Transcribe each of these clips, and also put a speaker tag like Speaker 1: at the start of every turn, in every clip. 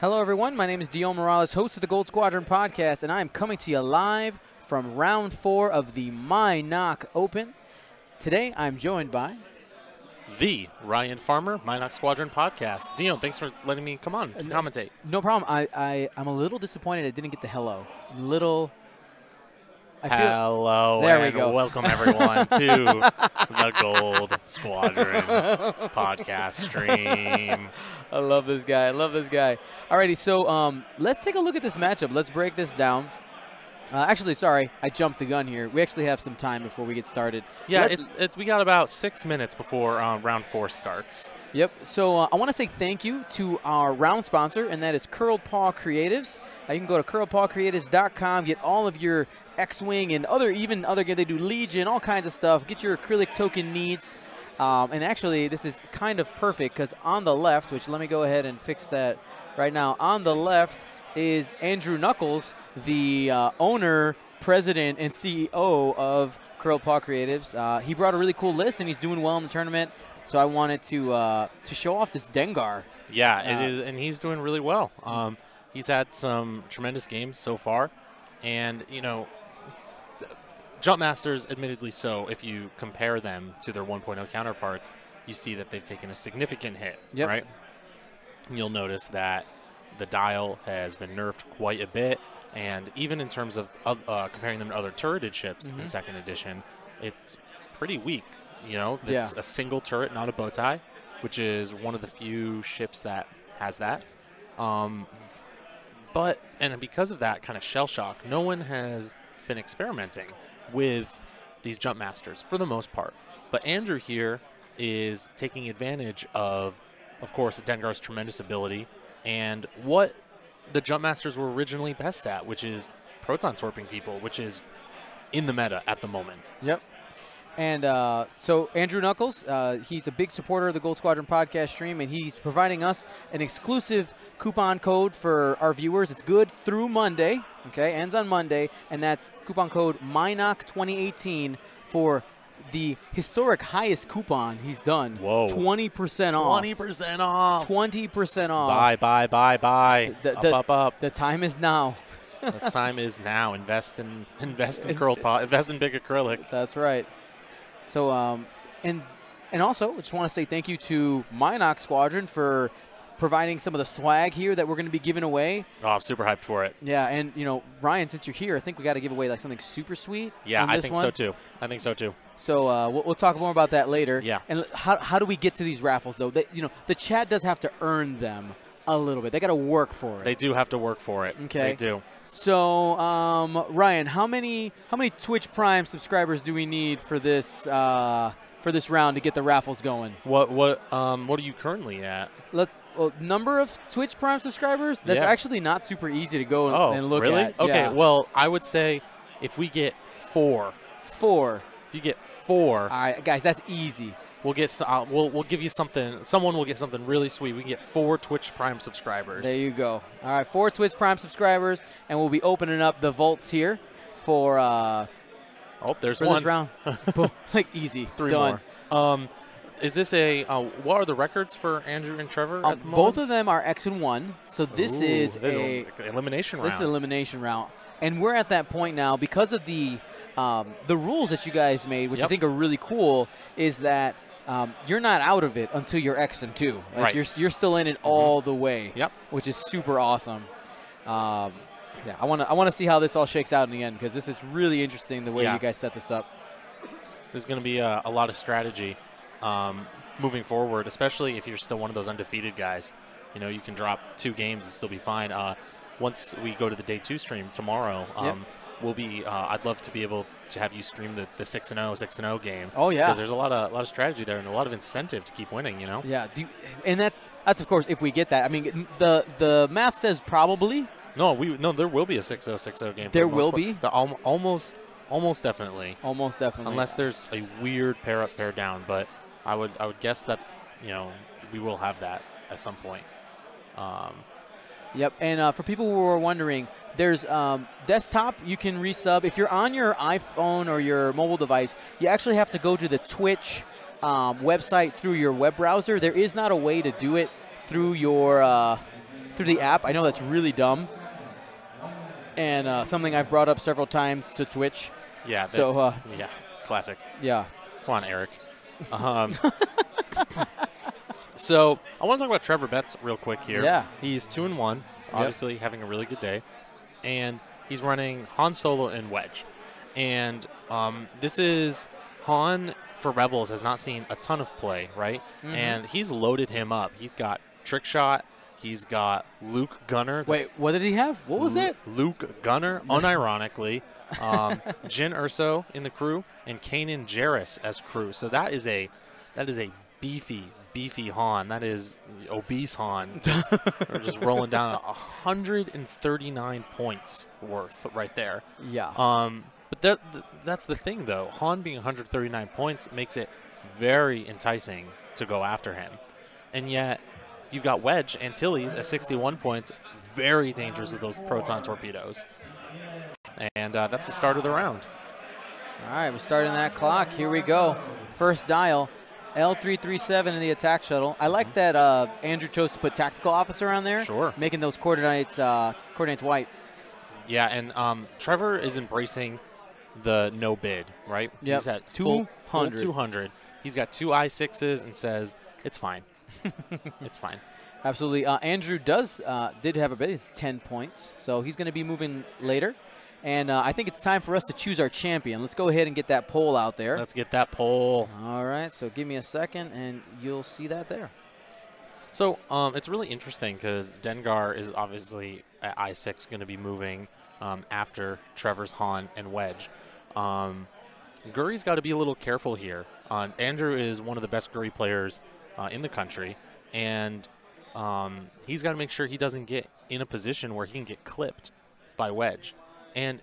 Speaker 1: Hello, everyone. My name is Dion Morales, host of the Gold Squadron podcast, and I am coming to you live from round 4 of the Mynock Open. Today, I'm joined by
Speaker 2: the Ryan Farmer, Mynock Squadron podcast. Dion, thanks for letting me come on and commentate.
Speaker 1: No problem. I'm a little disappointed I didn't get the hello.
Speaker 2: Hello,
Speaker 1: there
Speaker 2: and
Speaker 1: we go.
Speaker 2: Welcome everyone to the Gold Squadron podcast stream.
Speaker 1: I love this guy. I love this guy. Alrighty, so let's take a look at this matchup. Let's break this down. Actually, sorry, I jumped the gun here. We actually have some time before we get started.
Speaker 2: Yeah, we got about 6 minutes before round 4 starts.
Speaker 1: Yep. So I want to say thank you to our round sponsor, and that is Curled Paw Creatives. You can go to curledpawcreatives.com, get all of your X-Wing and even other games. They do Legion, all kinds of stuff. Get your acrylic token needs. And actually, this is kind of perfect because on the left, which let me go ahead and fix that right now. On the left is Andrew Nuckols, the owner, president, and CEO of Curled Paw Creatives. He brought a really cool list, and he's doing well in the tournament. So I wanted to show off this Dengar.
Speaker 2: Yeah, it is, and he's doing really well. He's had some tremendous games so far, and you know, Jumpmasters, admittedly so, if you compare them to their 1.0 counterparts, you see that they've taken a significant hit, right? And you'll notice that the dial has been nerfed quite a bit, and even in terms of comparing them to other turreted ships in 2nd edition, it's pretty weak. You know, it's a single turret, not a bow tie, which is one of the few ships that has that. And because of that kind of shell shock, no one has been experimenting with these Jumpmasters for the most part. But Andrew here is taking advantage of course, Dengar's tremendous ability and what the Jumpmasters were originally best at, which is proton torping people, which is in the meta at the moment.
Speaker 1: Yep. And so Andrew Nuckols, he's a big supporter of the Gold Squadron podcast stream, and he's providing us an exclusive coupon code for our viewers. It's good through Monday, okay, ends on Monday, and that's coupon code MYNOCK2018 for the historic highest coupon he's done.
Speaker 2: Whoa.
Speaker 1: 20% off.
Speaker 2: 20% off.
Speaker 1: 20% off.
Speaker 2: Buy. Up.
Speaker 1: The time is now.
Speaker 2: The time is now. Invest in Curled Paw. Invest in big acrylic.
Speaker 1: That's right. So, and also, I just want to say thank you to Mynock Squadron for providing some of the swag here that we're going to be giving away.
Speaker 2: Oh, I'm super hyped for it.
Speaker 1: Yeah, and, you know, Ryan, since you're here, I think we got to give away like something super sweet.
Speaker 2: Yeah, I think so too.
Speaker 1: So we'll talk more about that later.
Speaker 2: Yeah.
Speaker 1: And how do we get to these raffles, though? You know, the chat does have to earn them a little bit. They got to work for it.
Speaker 2: They do have to work for it.
Speaker 1: Okay.
Speaker 2: They do.
Speaker 1: So, Ryan, how many Twitch Prime subscribers do we need for this round to get the raffles going?
Speaker 2: What are you currently at?
Speaker 1: Number of Twitch Prime subscribers? That's actually not super easy to go and look
Speaker 2: really?
Speaker 1: at.
Speaker 2: Okay,
Speaker 1: yeah.
Speaker 2: well, I would say if we get 4. If you get 4.
Speaker 1: All right, guys, that's easy.
Speaker 2: We'll get. We'll give you something. Someone will get something really sweet. We can get 4 Twitch Prime subscribers.
Speaker 1: There you go. All right, 4 Twitch Prime subscribers, and we'll be opening up the vaults here for.
Speaker 2: There's
Speaker 1: for
Speaker 2: one.
Speaker 1: This round. Boom. Like easy.
Speaker 2: 3
Speaker 1: Done.
Speaker 2: more. Is this a? What are the records for Andrew and Trevor? At the moment?
Speaker 1: Both of them are X and 1. So this is a
Speaker 2: elimination round.
Speaker 1: This is an elimination round, and we're at that point now because of the rules that you guys made, which I think are really cool. Is that you're not out of it until you're X and 2. Like you're still in it all the way.
Speaker 2: Yep.
Speaker 1: Which is super awesome. Yeah, I want to see how this all shakes out in the end because this is really interesting the way you guys set this up.
Speaker 2: There's going to be a lot of strategy moving forward, especially if you're still one of those undefeated guys. You know, you can drop 2 games and still be fine. Once we go to the Day 2 stream tomorrow, we'll be. I'd love to be able to have you stream the 6-0 game.
Speaker 1: Oh yeah,
Speaker 2: because there's a lot of strategy there and a lot of incentive to keep winning. You know.
Speaker 1: Yeah, and that's of course if we get that. I mean, the math says probably.
Speaker 2: No, there will be a 6-0 game.
Speaker 1: There will be.
Speaker 2: Almost definitely.
Speaker 1: Almost definitely.
Speaker 2: Unless there's a weird pair up, pair down, but I would guess that we will have that at some point.
Speaker 1: Yep, and for people who are wondering, there's desktop. You can resub. If you're on your iPhone or your mobile device, you actually have to go to the Twitch website through your web browser. There is not a way to do it through your through the app. I know that's really dumb, and something I've brought up several times to Twitch.
Speaker 2: Yeah.
Speaker 1: So
Speaker 2: yeah, classic.
Speaker 1: Yeah.
Speaker 2: Come on, Eric. So I want to talk about Trevor Betts real quick here.
Speaker 1: Yeah.
Speaker 2: He's 2-1, obviously having a really good day, and he's running Han Solo and Wedge. And this is Han for Rebels has not seen a ton of play, right? Mm-hmm. And he's loaded him up. He's got Trick Shot. He's got Luke Gunner.
Speaker 1: Wait, what did he have? What was that?
Speaker 2: Luke Gunner, unironically. Jyn Erso in the crew, and Kanan Jarrus as crew. So that is a beefy Han. That is obese Han. Just rolling down 139 points worth right there.
Speaker 1: Yeah.
Speaker 2: But that's the thing, though. Han being 139 points makes it very enticing to go after him. And yet, you've got Wedge Antilles at 61 points, very dangerous with those proton torpedoes. And that's the start of the round.
Speaker 1: All right, we're starting that clock. Here we go. First dial, L337 in the attack shuttle. I like that Andrew chose to put tactical officer on there.
Speaker 2: Sure.
Speaker 1: Making those coordinates white.
Speaker 2: Yeah, and Trevor is embracing the no bid, right?
Speaker 1: Yep.
Speaker 2: He's at
Speaker 1: 200.
Speaker 2: full 200. He's got 2 I6s and says, it's fine. It's fine.
Speaker 1: Absolutely. Andrew did have a bid. It's 10 points, so he's going to be moving later. And I think it's time for us to choose our champion. Let's go ahead and get that poll out there.
Speaker 2: Let's get that poll.
Speaker 1: All right, so give me a second, and you'll see that there.
Speaker 2: So it's really interesting because Dengar is obviously at I6 going to be moving after Trevor's Han and Wedge. Guri's got to be a little careful here. Andrew is one of the best Guri players in the country, and he's got to make sure he doesn't get in a position where he can get clipped by Wedge. And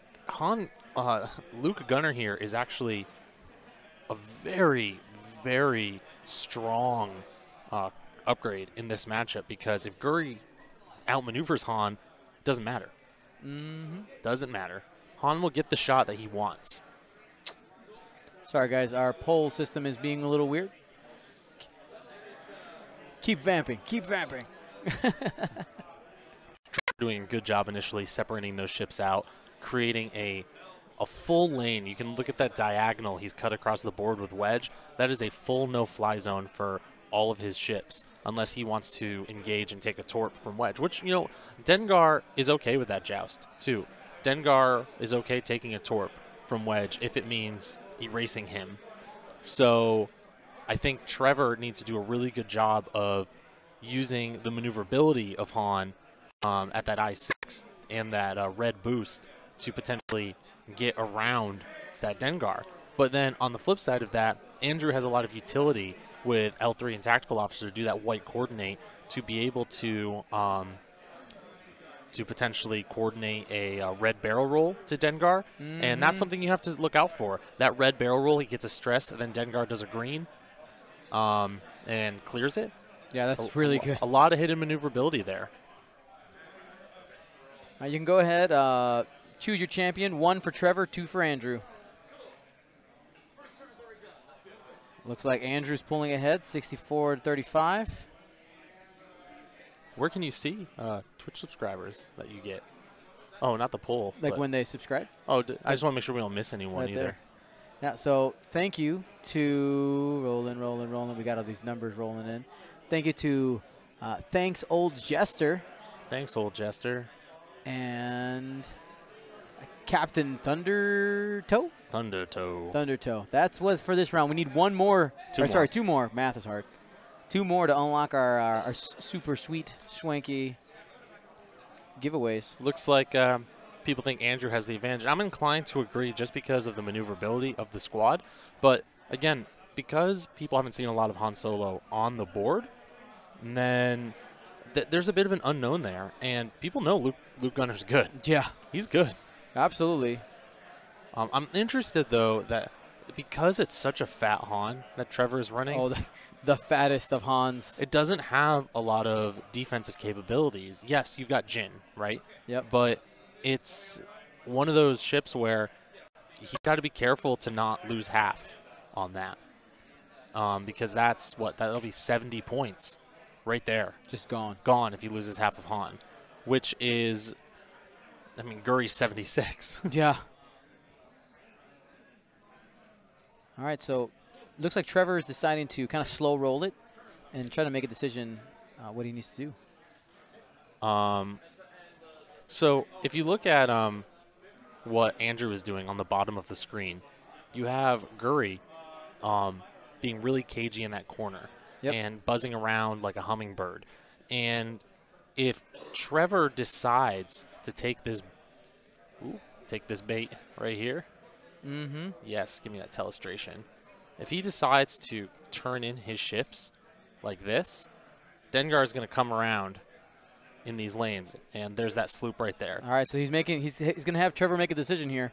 Speaker 2: Luke Gunner here is actually a very, very strong upgrade in this matchup, because if Guri outmaneuvers Han, it doesn't matter. Doesn't matter. Han will get the shot that he wants.
Speaker 1: Sorry, guys. Our poll system is being a little weird. Keep vamping. Keep vamping.
Speaker 2: Doing a good job initially separating those ships out, creating a full lane. You can look at that diagonal he's cut across the board with Wedge. That is a full no-fly zone for all of his ships, unless he wants to engage and take a torp from Wedge, which, you know, Dengar is okay with that joust, too. Dengar is okay taking a torp from Wedge if it means erasing him. So I think Trevor needs to do a really good job of using the maneuverability of Han at that I6 and that red boost to potentially get around that Dengar. But then on the flip side of that, Andrew has a lot of utility with L3 and Tactical Officer to do that white coordinate to be able to potentially coordinate a red barrel roll to Dengar. And that's something you have to look out for. That red barrel roll, he gets a stress, and then Dengar does a green and clears it.
Speaker 1: Yeah, that's really good.
Speaker 2: A lot of hidden maneuverability there.
Speaker 1: You can go ahead, choose your champion. 1 for Trevor, 2 for Andrew. Looks like Andrew's pulling ahead, 64-35.
Speaker 2: Where can you see Twitch subscribers that you get? Oh, not the poll.
Speaker 1: Like when they subscribe?
Speaker 2: Oh, I just want to make sure we don't miss anyone
Speaker 1: right
Speaker 2: either.
Speaker 1: There. Yeah, so thank you to rolling. We got all these numbers rolling in. Thank you to Thanks Old Jester.
Speaker 2: Thanks, Old Jester.
Speaker 1: And Captain Thundertoe? Thundertoe. That's what's for this round. We need one more. Sorry, 2 more. Math is hard. 2 more to unlock our super sweet, swanky giveaways.
Speaker 2: Looks like people think Andrew has the advantage. I'm inclined to agree just because of the maneuverability of the squad. But, again, because people haven't seen a lot of Han Solo on the board, then there's a bit of an unknown there. And people know Luke Gunner's good.
Speaker 1: Yeah.
Speaker 2: He's good.
Speaker 1: Absolutely.
Speaker 2: I'm interested, though, that because it's such a fat Han that Trevor is running.
Speaker 1: Oh, the fattest of Hans.
Speaker 2: It doesn't have a lot of defensive capabilities. Yes, you've got Jyn, right?
Speaker 1: Yep.
Speaker 2: But it's one of those ships where he's got to be careful to not lose half on that. Because that'll be 70 points right there.
Speaker 1: Just gone.
Speaker 2: Gone if he loses half of Han, which is, I mean, Guri's 76.
Speaker 1: Yeah. All right, so looks like Trevor is deciding to kind of slow roll it and try to make a decision what he needs to do.
Speaker 2: So if you look at what Andrew is doing on the bottom of the screen, you have Guri being really cagey in that corner and buzzing around like a hummingbird. And if Trevor decides to take this bait right here, yes, give me that telestration. If he decides to turn in his ships like this, Dengar is going to come around in these lanes, and there's that sloop right there.
Speaker 1: All right, so he's going to have Trevor make a decision here.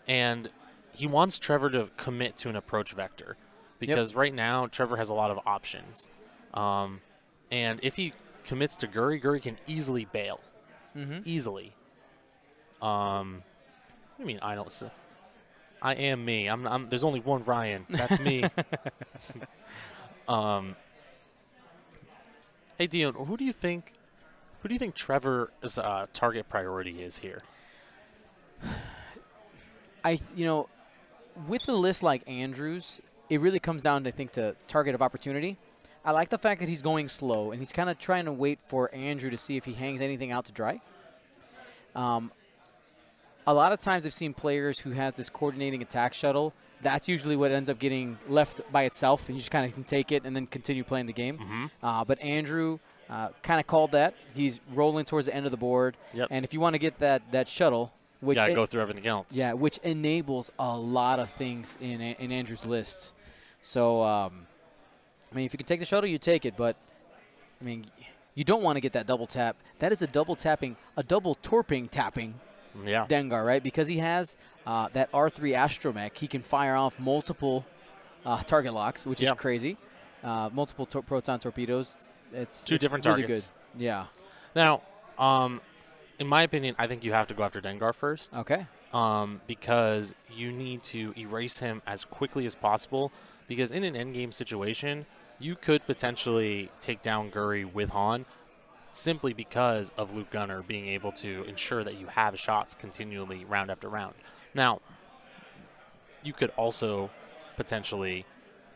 Speaker 2: And he wants Trevor to commit to an approach vector because right now Trevor has a lot of options. And if he commits to Guri, Guri can easily bail. Easily. I mean, I don't say. I am me. There's only one Ryan. That's me. Hey, Dion, who do you think Trevor's target priority is here?
Speaker 1: With a list like Andrew's, it really comes down, I think, to target of opportunity. I like the fact that he's going slow, and he's kind of trying to wait for Andrew to see if he hangs anything out to dry. A lot of times I've seen players who have this coordinating attack shuttle. That's usually what ends up getting left by itself, and you just kind of can take it and then continue playing the game. But Andrew kind of called that. He's rolling towards the end of the board. And if you want to get that shuttle, which
Speaker 2: you got to go through everything else.
Speaker 1: Yeah, which enables a lot of things in Andrew's lists. So, I mean, if you can take the shuttle, you take it. But, I mean, you don't want to get that double tap. That is a double torping tapping Dengar, right? Because he has that R3 astromech, he can fire off multiple target locks, which is crazy. Multiple proton torpedoes. It's
Speaker 2: two different
Speaker 1: really
Speaker 2: targets.
Speaker 1: Good. Yeah.
Speaker 2: Now, in my opinion, I think you have to go after Dengar first.
Speaker 1: Okay.
Speaker 2: Because you need to erase him as quickly as possible. Because in an endgame situation, you could potentially take down Guri with Han, simply because of Luke Gunner being able to ensure that you have shots continually round after round. Now, you could also potentially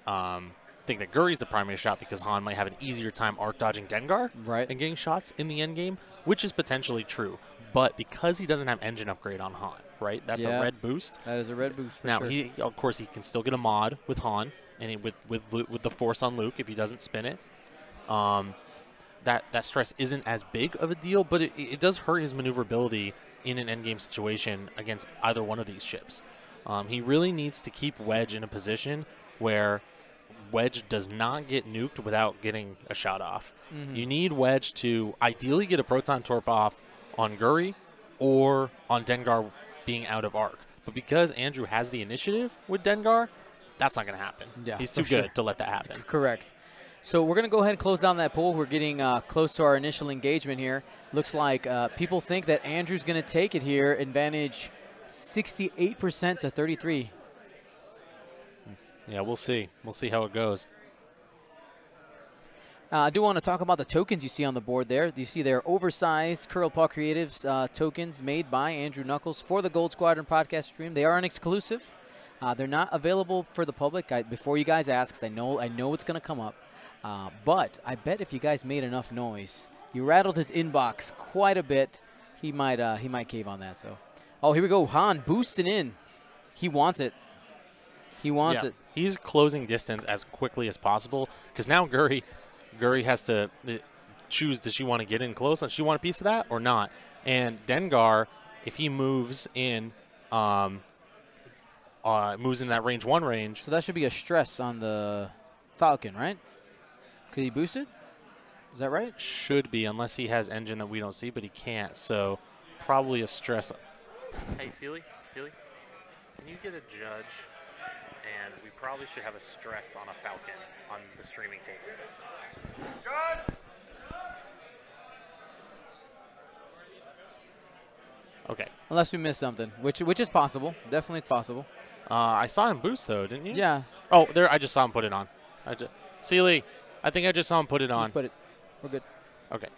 Speaker 2: think that Guri's the primary shot because Han might have an easier time arc dodging Dengar and getting shots in the end game, which is potentially true. But because he doesn't have engine upgrade on Han, right? That's a red boost.
Speaker 1: That is a red boost for
Speaker 2: now,
Speaker 1: sure.
Speaker 2: Of course, he can still get a mod with Han and with the Force on Luke if he doesn't spin it. That stress isn't as big of a deal, but it does hurt his maneuverability in an endgame situation against either one of these ships. He really needs to keep Wedge in a position where Wedge does not get nuked without getting a shot off. You need Wedge to ideally get a proton torp off on Guri or on Dengar being out of arc. But because Andrew has the initiative with Dengar, that's not going to happen.
Speaker 1: Yeah,
Speaker 2: he's too good to let that happen.
Speaker 1: Correct. So we're going to go ahead and close down that poll. We're getting close to our initial engagement here. Looks like people think that Andrew's going to take it here. Advantage 68% to 33.
Speaker 2: Yeah, we'll see. We'll see how it goes.
Speaker 1: I do want to talk about the tokens you see on the board there. You see they're oversized Curl Paw Creatives tokens made by Andrew Nuckols for the Gold Squadron podcast stream. They are an exclusive. They're not available for the public. Before you guys ask, because I know it's going to come up. But I bet if you guys made enough noise, you rattled his inbox quite a bit, he might cave on that. So, oh, here we go. Han boosting in. He wants it. He wants it.
Speaker 2: He's closing distance as quickly as possible because now Guri has to choose, does she want to get in close? Does she want a piece of that or not? And Dengar, if he moves in that range 1 range.
Speaker 1: So that should be a stress on the Falcon, right? Could he boost it? Is that right?
Speaker 2: Should be, unless he has engine that we don't see, but he can't. So probably a stress. Hey, Sealy, can you get a judge? And we probably should have a stress on a Falcon on the streaming table. Judge! Okay.
Speaker 1: Unless we missed something, which is possible. Definitely possible.
Speaker 2: I saw him boost, though, didn't you?
Speaker 1: Yeah.
Speaker 2: Oh, there. I just saw him put it on. Sealy, I think I just saw him put it on.
Speaker 1: Just put it. We're good.
Speaker 2: Okay.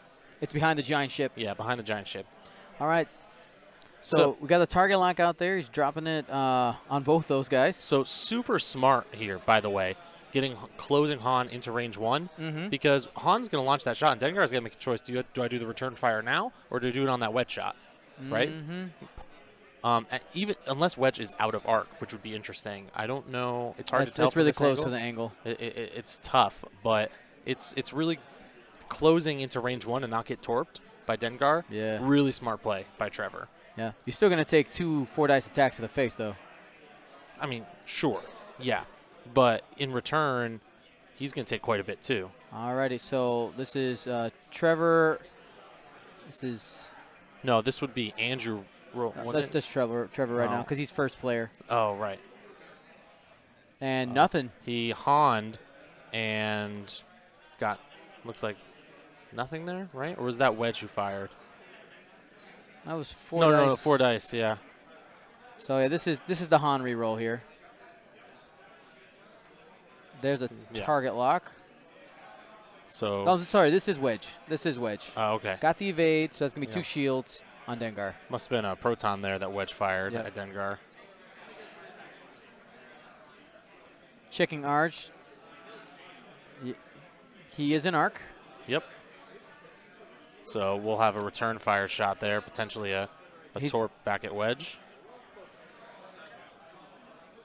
Speaker 1: It's behind the giant ship.
Speaker 2: Yeah, behind the giant ship.
Speaker 1: All right. So we got the target lock out there. He's dropping it on both those guys.
Speaker 2: So super smart here, by the way, closing Han into range 1 because Han's going to launch that shot, and Dengar's going to make a choice. Do I do the return fire now, or do I do it on that wedge shot, right? Even unless wedge is out of arc, which would be interesting. I don't know. It's hard to tell.
Speaker 1: It's really close
Speaker 2: angle.
Speaker 1: to the angle.
Speaker 2: It's tough, but it's really closing into range 1 and not get torped by Dengar.
Speaker 1: Yeah.
Speaker 2: Really smart play by Trevor.
Speaker 1: Yeah. You're still going to take 2 4-dice attacks to the face, though.
Speaker 2: I mean, sure. Yeah. But in return, he's going to take quite a bit, too.
Speaker 1: Alrighty. So this is Trevor. This is...
Speaker 2: No, this would be Andrew.
Speaker 1: That's just Trevor right now because he's first player.
Speaker 2: Oh, right.
Speaker 1: And nothing.
Speaker 2: He Honned and got, looks like, nothing there, right? Or was that wedge who fired?
Speaker 1: That was 4 dice.
Speaker 2: No, 4 dice, yeah.
Speaker 1: So yeah, this is the Han reroll here. There's a target lock.
Speaker 2: So.
Speaker 1: Oh, sorry, this is wedge. This is wedge.
Speaker 2: Oh, okay.
Speaker 1: Got the evade, so it's gonna be 2 shields on Dengar.
Speaker 2: Must have been a proton there that wedge fired at Dengar.
Speaker 1: Checking arch. He is in arc.
Speaker 2: Yep. So we'll have a return fire shot there, potentially a torp back at wedge.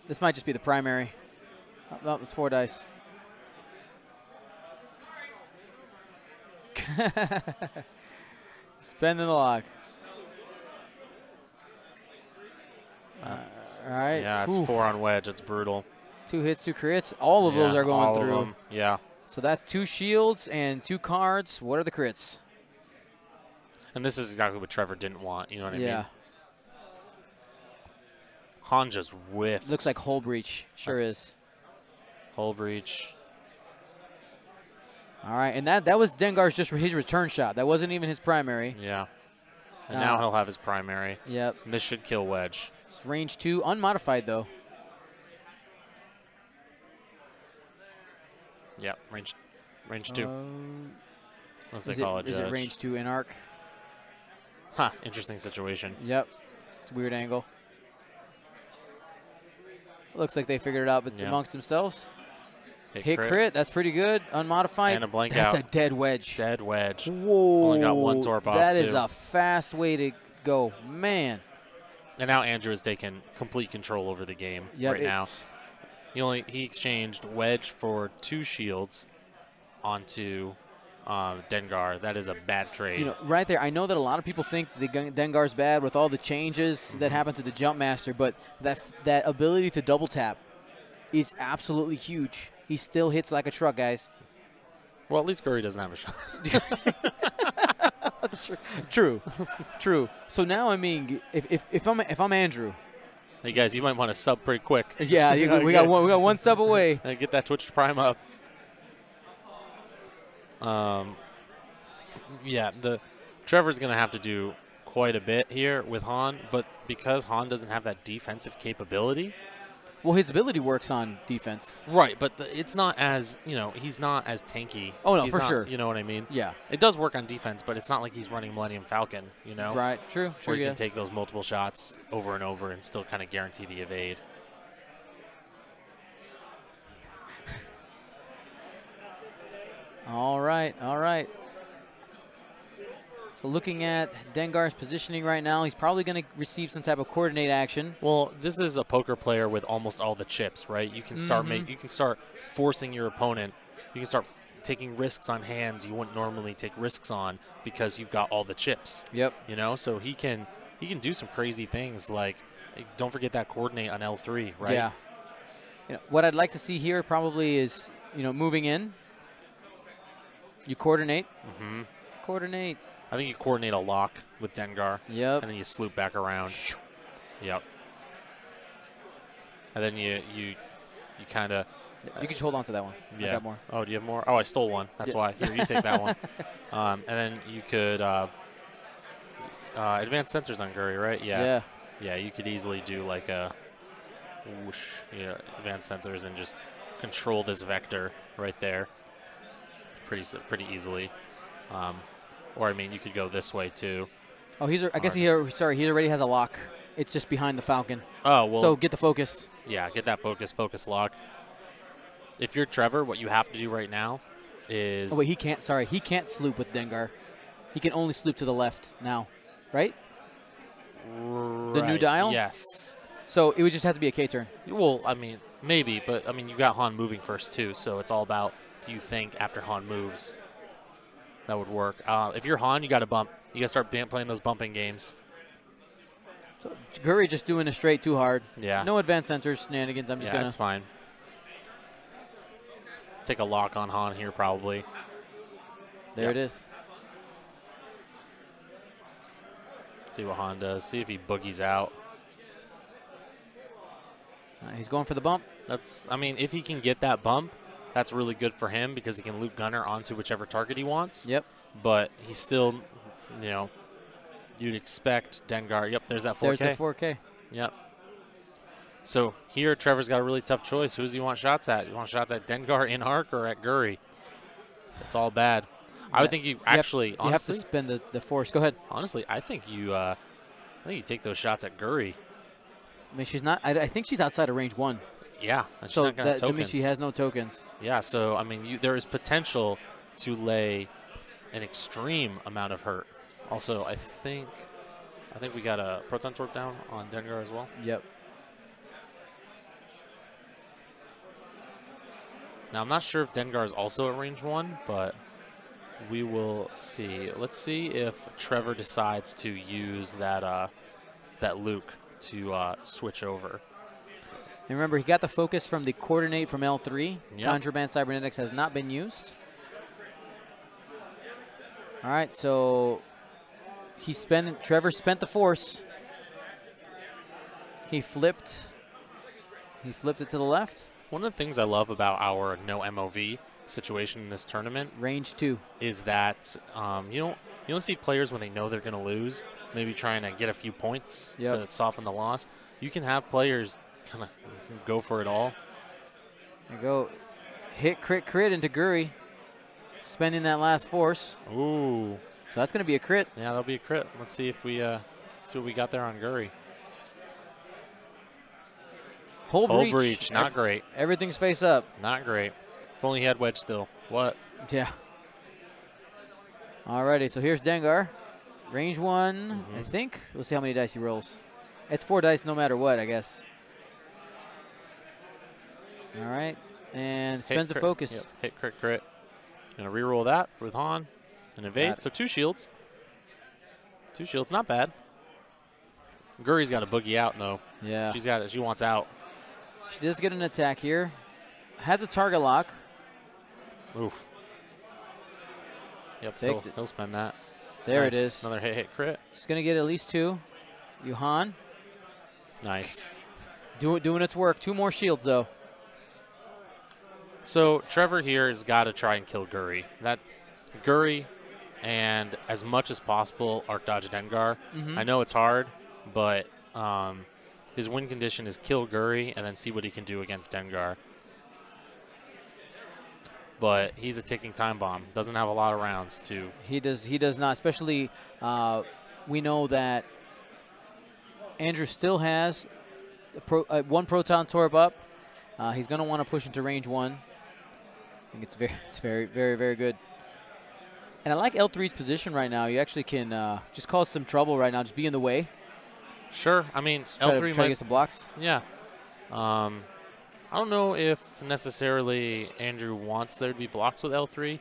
Speaker 1: This might just be the primary. Oh, it's 4 dice. Spending the lock. All right.
Speaker 2: Yeah, it's 4 on wedge. It's brutal.
Speaker 1: 2 hits, 2 crits. All of those are going
Speaker 2: all
Speaker 1: through.
Speaker 2: Of them. Yeah.
Speaker 1: So that's 2 shields and 2 cards. What are the crits?
Speaker 2: And this is exactly what Trevor didn't want. You know what I mean?
Speaker 1: Yeah.
Speaker 2: Han just whiffed.
Speaker 1: Looks like hull breach. Sure is.
Speaker 2: Hull breach.
Speaker 1: All right, and that was Dengar's just his return shot. That wasn't even his primary.
Speaker 2: Yeah. And now he'll have his primary.
Speaker 1: Yep.
Speaker 2: And this should kill wedge.
Speaker 1: It's range 2, unmodified though.
Speaker 2: Yep, range 2. Unless they call it
Speaker 1: judge. Is it range 2 in arc?
Speaker 2: Huh, interesting situation.
Speaker 1: Yep. It's a weird angle. Looks like they figured it out amongst themselves. Hit crit. That's pretty good. Unmodified.
Speaker 2: And a blank out.
Speaker 1: That's a dead wedge.
Speaker 2: Dead wedge.
Speaker 1: Whoa.
Speaker 2: Only got 1 torp off,
Speaker 1: That is a fast way to go. Man.
Speaker 2: And now Andrew has taken complete control over the game right now. He exchanged wedge for 2 shields onto Dengar. That is a bad trade.
Speaker 1: You know, right there, I know that a lot of people think the Dengar's bad with all the changes that happened to the jump master, but that ability to double tap is absolutely huge. He still hits like a truck, guys.
Speaker 2: Well, at least Curry doesn't have a shot.
Speaker 1: True. So now, I mean, if I'm Andrew.
Speaker 2: Hey guys, you might want to sub pretty quick.
Speaker 1: Yeah, we got one sub away.
Speaker 2: And get that Twitch Prime up. Yeah, Trevor's going to have to do quite a bit here with Han, but because Han doesn't have that defensive capability.
Speaker 1: Well, his ability works on defense.
Speaker 2: Right, but it's not as, he's not as tanky.
Speaker 1: Oh, no, sure.
Speaker 2: You know what I mean?
Speaker 1: Yeah.
Speaker 2: It does work on defense, but it's not like he's running Millennium Falcon,
Speaker 1: Right, true,
Speaker 2: where you can take those multiple shots over and over and still kind of guarantee the evade.
Speaker 1: All right. So looking at Dengar's positioning right now, he's probably going to receive some type of coordinate action.
Speaker 2: Well, this is a poker player with almost all the chips, right? You can start you can start forcing your opponent. You can start taking risks on hands you wouldn't normally take risks on because you've got all the chips.
Speaker 1: Yep.
Speaker 2: So he can do some crazy things like don't forget that coordinate on L3, right?
Speaker 1: Yeah. What I'd like to see here probably is moving in. You coordinate. Coordinate.
Speaker 2: I think you coordinate a lock with Dengar.
Speaker 1: Yep.
Speaker 2: And then you sloop back around. Yep. And then you kind of.
Speaker 1: You can just hold on to that one.
Speaker 2: Yeah.
Speaker 1: I got more.
Speaker 2: Oh, do you have more? Oh, I stole one. That's why. Here, you take that one. And then you could advanced sensors on Guri, right? Yeah.
Speaker 1: Yeah.
Speaker 2: Yeah, you could easily do like a whoosh, yeah, advanced sensors and just control this vector right there pretty easily. Or I mean, you could go this way too.
Speaker 1: Oh, I guess he already has a lock. It's just behind the Falcon.
Speaker 2: Oh, well.
Speaker 1: So get the focus.
Speaker 2: Yeah, get that focus lock. If you're Trevor, what you have to do right now is...
Speaker 1: Oh, wait, he can't. Sorry, he can't sloop with Dengar. He can only sloop to the left now, right? The new dial?
Speaker 2: Yes.
Speaker 1: So it would just have to be a K-turn.
Speaker 2: Well, I mean, maybe, but I mean, you got Han moving first too, so it's all about, do you think after Han moves that would work? If you're Han, you got to bump. You got to start playing those bumping games.
Speaker 1: So Guri just doing a straight too hard.
Speaker 2: Yeah.
Speaker 1: No advanced sensors, shenanigans. I'm just going to...
Speaker 2: that's fine. Take a lock on Han here, probably.
Speaker 1: There it is.
Speaker 2: See what Han does. See if he boogies out.
Speaker 1: He's going for the bump.
Speaker 2: I mean, if he can get that bump, that's really good for him because he can loop gunner onto whichever target he wants.
Speaker 1: Yep.
Speaker 2: But he's still, you know, you'd expect Dengar. Yep, there's that 4K.
Speaker 1: There's the 4K.
Speaker 2: Yep. So here, Trevor's got a really tough choice. Who does he want shots at? You want shots at Dengar in arc or at Guri? It's all bad. I would think you actually, honestly,
Speaker 1: have to spend the force. Go ahead.
Speaker 2: Honestly, I think you take those shots at Guri.
Speaker 1: I mean, she's not. I think she's outside of range 1.
Speaker 2: Yeah,
Speaker 1: so that means she has no tokens.
Speaker 2: Yeah, so I mean, there is potential to lay an extreme amount of hurt. Also, I think we got a proton torp down on Dengar as well.
Speaker 1: Yep.
Speaker 2: Now I'm not sure if Dengar is also at range 1, but we will see. Let's see if Trevor decides to use that Luke to switch over.
Speaker 1: And remember, he got the focus from the coordinate from L3.
Speaker 2: Yep.
Speaker 1: Contraband cybernetics has not been used. All right, so Trevor spent the force. He flipped it to the left.
Speaker 2: One of the things I love about our no MOV situation in this tournament,
Speaker 1: range 2,
Speaker 2: is that you don't see players when they know they're going to lose, maybe trying to get a few points to soften the loss. You can have players kind of go for it all.
Speaker 1: There you go. Hit crit into Guri, spending that last force.
Speaker 2: Ooh.
Speaker 1: So that's going to be a crit.
Speaker 2: Yeah, that'll be a crit. Let's see if we see what we got there on Guri.
Speaker 1: Hull
Speaker 2: breach, not great.
Speaker 1: Everything's face up.
Speaker 2: Not great. If only he had wedge still. What?
Speaker 1: Yeah. Alrighty, so here's Dengar. Range 1, I think. We'll see how many dice he rolls. It's 4 dice no matter what, I guess. All right, and spends the focus.
Speaker 2: Yep. Hit, crit, crit. Gonna reroll that with Han and evade. So 2 shields. 2 shields, not bad. Guri's got to boogie out though.
Speaker 1: Yeah.
Speaker 2: She wants out.
Speaker 1: She does get an attack here. Has a target lock.
Speaker 2: Oof. Yep, he'll spend that.
Speaker 1: There
Speaker 2: nice.
Speaker 1: It is.
Speaker 2: Another hit, crit.
Speaker 1: She's going to get at least 2. Yuhan.
Speaker 2: Nice.
Speaker 1: Doing its work. 2 more shields, though.
Speaker 2: So Trevor here has got to try and kill Guri. Guri and as much as possible arc dodge Dengar. I know it's hard, but his win condition is kill Guri and then see what he can do against Dengar. But he's a ticking time bomb. Doesn't have a lot of rounds to.
Speaker 1: He does not. Especially, we know that Andrew still has 1 proton torp up. He's going to want to push into range 1. I think it's very, very, very good. And I like L3's position right now. You actually can just cause some trouble right now. Just be in the way.
Speaker 2: Sure. I mean,
Speaker 1: L3 might get some blocks.
Speaker 2: Yeah. I don't know if necessarily Andrew wants there to be blocks with L3.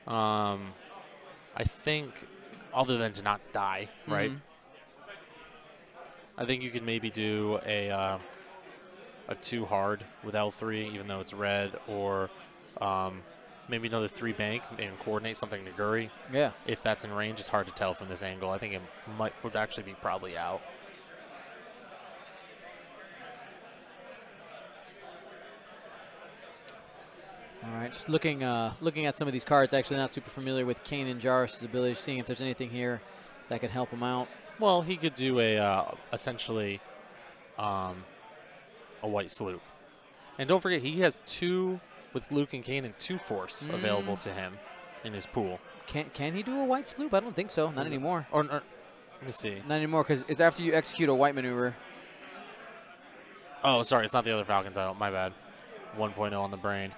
Speaker 2: I think, other than to not die, right? I think you could maybe do a 2 hard with L3, even though it's red, or maybe another 3 bank and coordinate something to Guri.
Speaker 1: Yeah.
Speaker 2: If that's in range, it's hard to tell from this angle. I think it would actually be probably out.
Speaker 1: All right, just looking at some of these cards. Actually, not super familiar with Kane and Jarrus' ability. Seeing if there's anything here that could help him out.
Speaker 2: Well, he could do a essentially a white sloop. And don't forget, he has 2 with Luke and Kane and 2 force available to him in his pool.
Speaker 1: Can he do a white sloop? I don't think so. Not anymore.
Speaker 2: Or let me see.
Speaker 1: Not anymore, because it's after you execute a white maneuver.
Speaker 2: Oh, sorry, it's not the other Falcon title. My bad. 1.0 on the brain.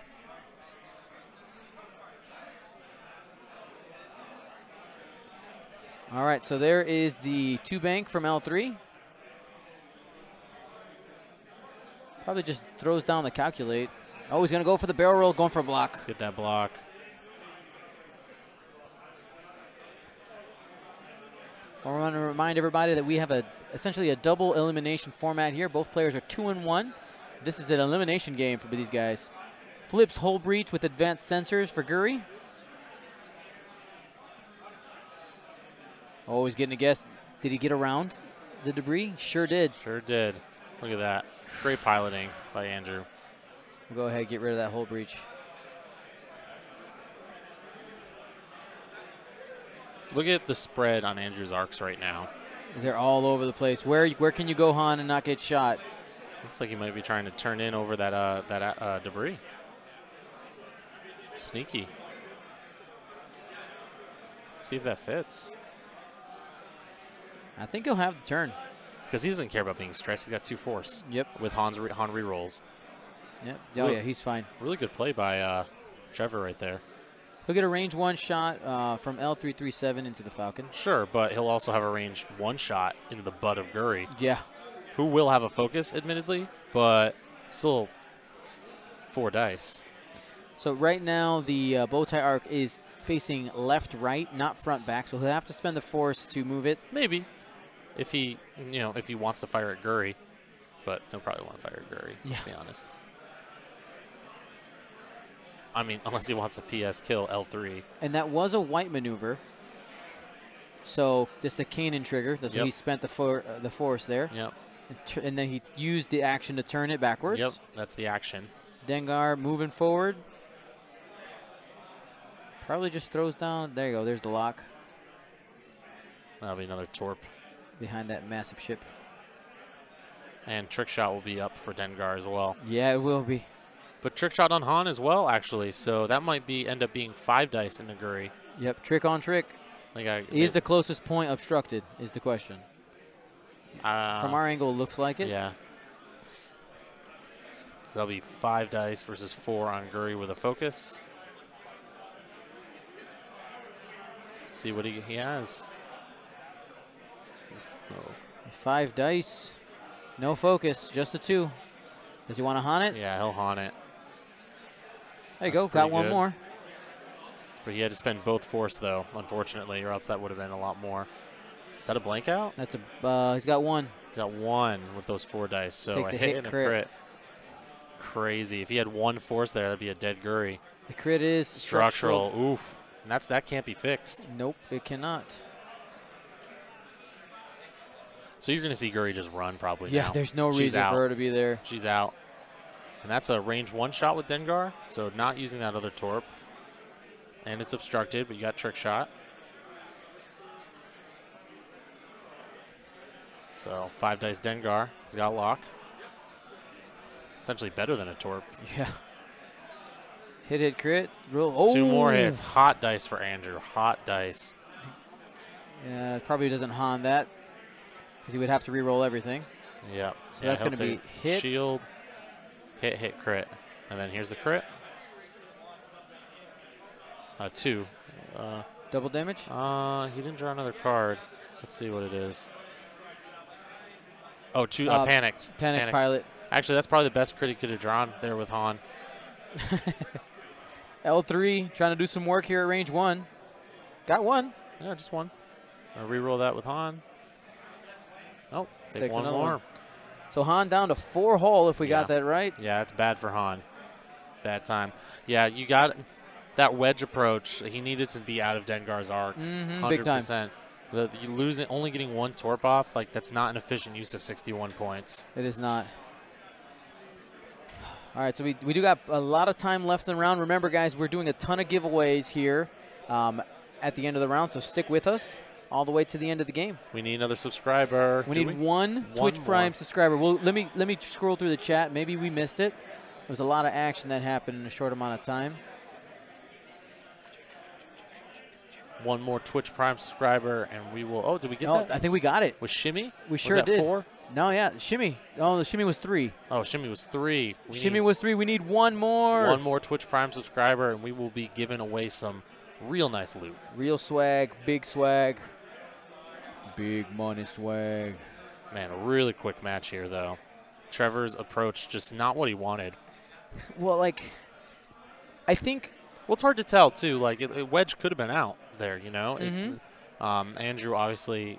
Speaker 1: All right, so there is the 2-bank from L3. Probably just throws down the calculate. Oh, he's going to go for the barrel roll, going for a block.
Speaker 2: Get that block.
Speaker 1: I want to remind everybody that we have essentially a double elimination format here. Both players are 2-1. This is an elimination game for these guys. Flips hull breach with advanced sensors for Guri. Oh, he's getting a guess. Did he get around the debris? Sure did.
Speaker 2: Sure did. Look at that. Great piloting by Andrew.
Speaker 1: We'll go ahead and get rid of that hull breach.
Speaker 2: Look at the spread on Andrew's arcs right now.
Speaker 1: They're all over the place. Where can you go, Han, and not get shot?
Speaker 2: Looks like he might be trying to turn in over that debris. Sneaky. Let's see if that fits.
Speaker 1: I think he'll have the turn.
Speaker 2: Because he doesn't care about being stressed. He's got 2 force.
Speaker 1: Yep.
Speaker 2: With Han re-rolls.
Speaker 1: Yep. Oh, yeah, he's fine.
Speaker 2: Really good play by Trevor right there.
Speaker 1: He'll get a range 1 shot from L337 into the Falcon.
Speaker 2: Sure, but he'll also have a range 1 shot into the butt of Guri.
Speaker 1: Yeah.
Speaker 2: Who will have a focus, admittedly, but still 4 dice.
Speaker 1: So right now the bowtie arc is facing left-right, not front-back, so he'll have to spend the force to move it.
Speaker 2: Maybe. If he wants to fire at Guri, but he'll probably want to fire at Guri, to be honest. I mean, unless he wants a PS kill L3.
Speaker 1: And that was a white maneuver. So this is the Kanan trigger. That's when he spent the force there.
Speaker 2: Yep.
Speaker 1: And then he used the action to turn it backwards.
Speaker 2: Yep, that's the action.
Speaker 1: Dengar moving forward. Probably just throws down. There you go. There's the lock.
Speaker 2: That'll be another torp.
Speaker 1: Behind that massive ship.
Speaker 2: And trick shot will be up for Dengar as well.
Speaker 1: Yeah, it will be.
Speaker 2: But trick shot on Han as well, actually. So that might end up being 5 dice in Guri.
Speaker 1: Yep, trick on trick. Is the closest point obstructed is the question. From our angle, it looks like it.
Speaker 2: Yeah. So that'll be 5 dice versus 4 on Guri with a focus. Let's see what he has. Oh.
Speaker 1: 5 dice. No focus, just a 2. Does he want to Han it?
Speaker 2: Yeah, he'll Han it.
Speaker 1: There you go, got one more.
Speaker 2: But he had to spend both force, though, unfortunately, or else that would have been a lot more. Is that a blank out?
Speaker 1: That's he's got 1.
Speaker 2: He's got 1 with those 4 dice, so
Speaker 1: takes
Speaker 2: a hit and a crit. Crazy. If he had 1 force there, that'd be a dead Guri.
Speaker 1: The crit is structural.
Speaker 2: Oof. And that can't be fixed.
Speaker 1: Nope, it cannot.
Speaker 2: So you're going to see Guri just run probably
Speaker 1: Yeah,
Speaker 2: now.
Speaker 1: there's no reason for her to be there.
Speaker 2: She's out. And that's a range 1 shot with Dengar, so not using that other torp. And it's obstructed, but you got trick shot. So 5 dice Dengar. He's got lock. Essentially better than a torp.
Speaker 1: Yeah. Hit, crit. Roll. Oh.
Speaker 2: 2 more hits. Hot dice for Andrew. Hot dice.
Speaker 1: Yeah, probably doesn't Han that because he would have to re-roll everything.
Speaker 2: Yep.
Speaker 1: So that's going to be hit.
Speaker 2: Shield, hit, crit. And then here's the crit. 2.
Speaker 1: Double damage?
Speaker 2: He didn't draw another card. Let's see what it is. Oh, 2. Panicked.
Speaker 1: Panicked pilot.
Speaker 2: Actually, that's probably the best crit he could have drawn there with Han.
Speaker 1: L3 trying to do some work here at range 1. Got 1.
Speaker 2: Yeah, just 1. I'll re-roll that with Han. Oh, take one more.
Speaker 1: One. So Han down to 4 hull if we got that right.
Speaker 2: Yeah, it's bad for Han. Bad time. Yeah, you got that wedge approach. He needed to be out of Dengar's arc. 100%.
Speaker 1: Big time.
Speaker 2: You lose it, only getting 1 torp off, like that's not an efficient use of 61 points.
Speaker 1: It is not. All right, so we do got a lot of time left in the round. Remember, guys, we're doing a ton of giveaways here at the end of the round, so stick with us. all the way to the end of the game.
Speaker 2: We need another subscriber.
Speaker 1: We need one Twitch Prime subscriber. Well, let me scroll through the chat. Maybe we missed it. There was a lot of action that happened in a short amount of time.
Speaker 2: One more Twitch Prime subscriber, and we will. Oh, did we get that?
Speaker 1: I think we got it.
Speaker 2: Was Shimmy?
Speaker 1: We sure did.
Speaker 2: 4?
Speaker 1: No, yeah, Shimmy. Oh, the Shimmy was 3.
Speaker 2: Oh, Shimmy was 3.
Speaker 1: Shimmy was 3. We need one more.
Speaker 2: One more Twitch Prime subscriber, and we will be giving away some real nice loot.
Speaker 1: Real swag, big money swag.
Speaker 2: Man, a really quick match here, though. Trevor's approach just not what he wanted.
Speaker 1: Well, like, I think.
Speaker 2: Well, it's hard to tell, too. Like, Wedge could have been out there, you know?
Speaker 1: Mm-hmm.
Speaker 2: Andrew obviously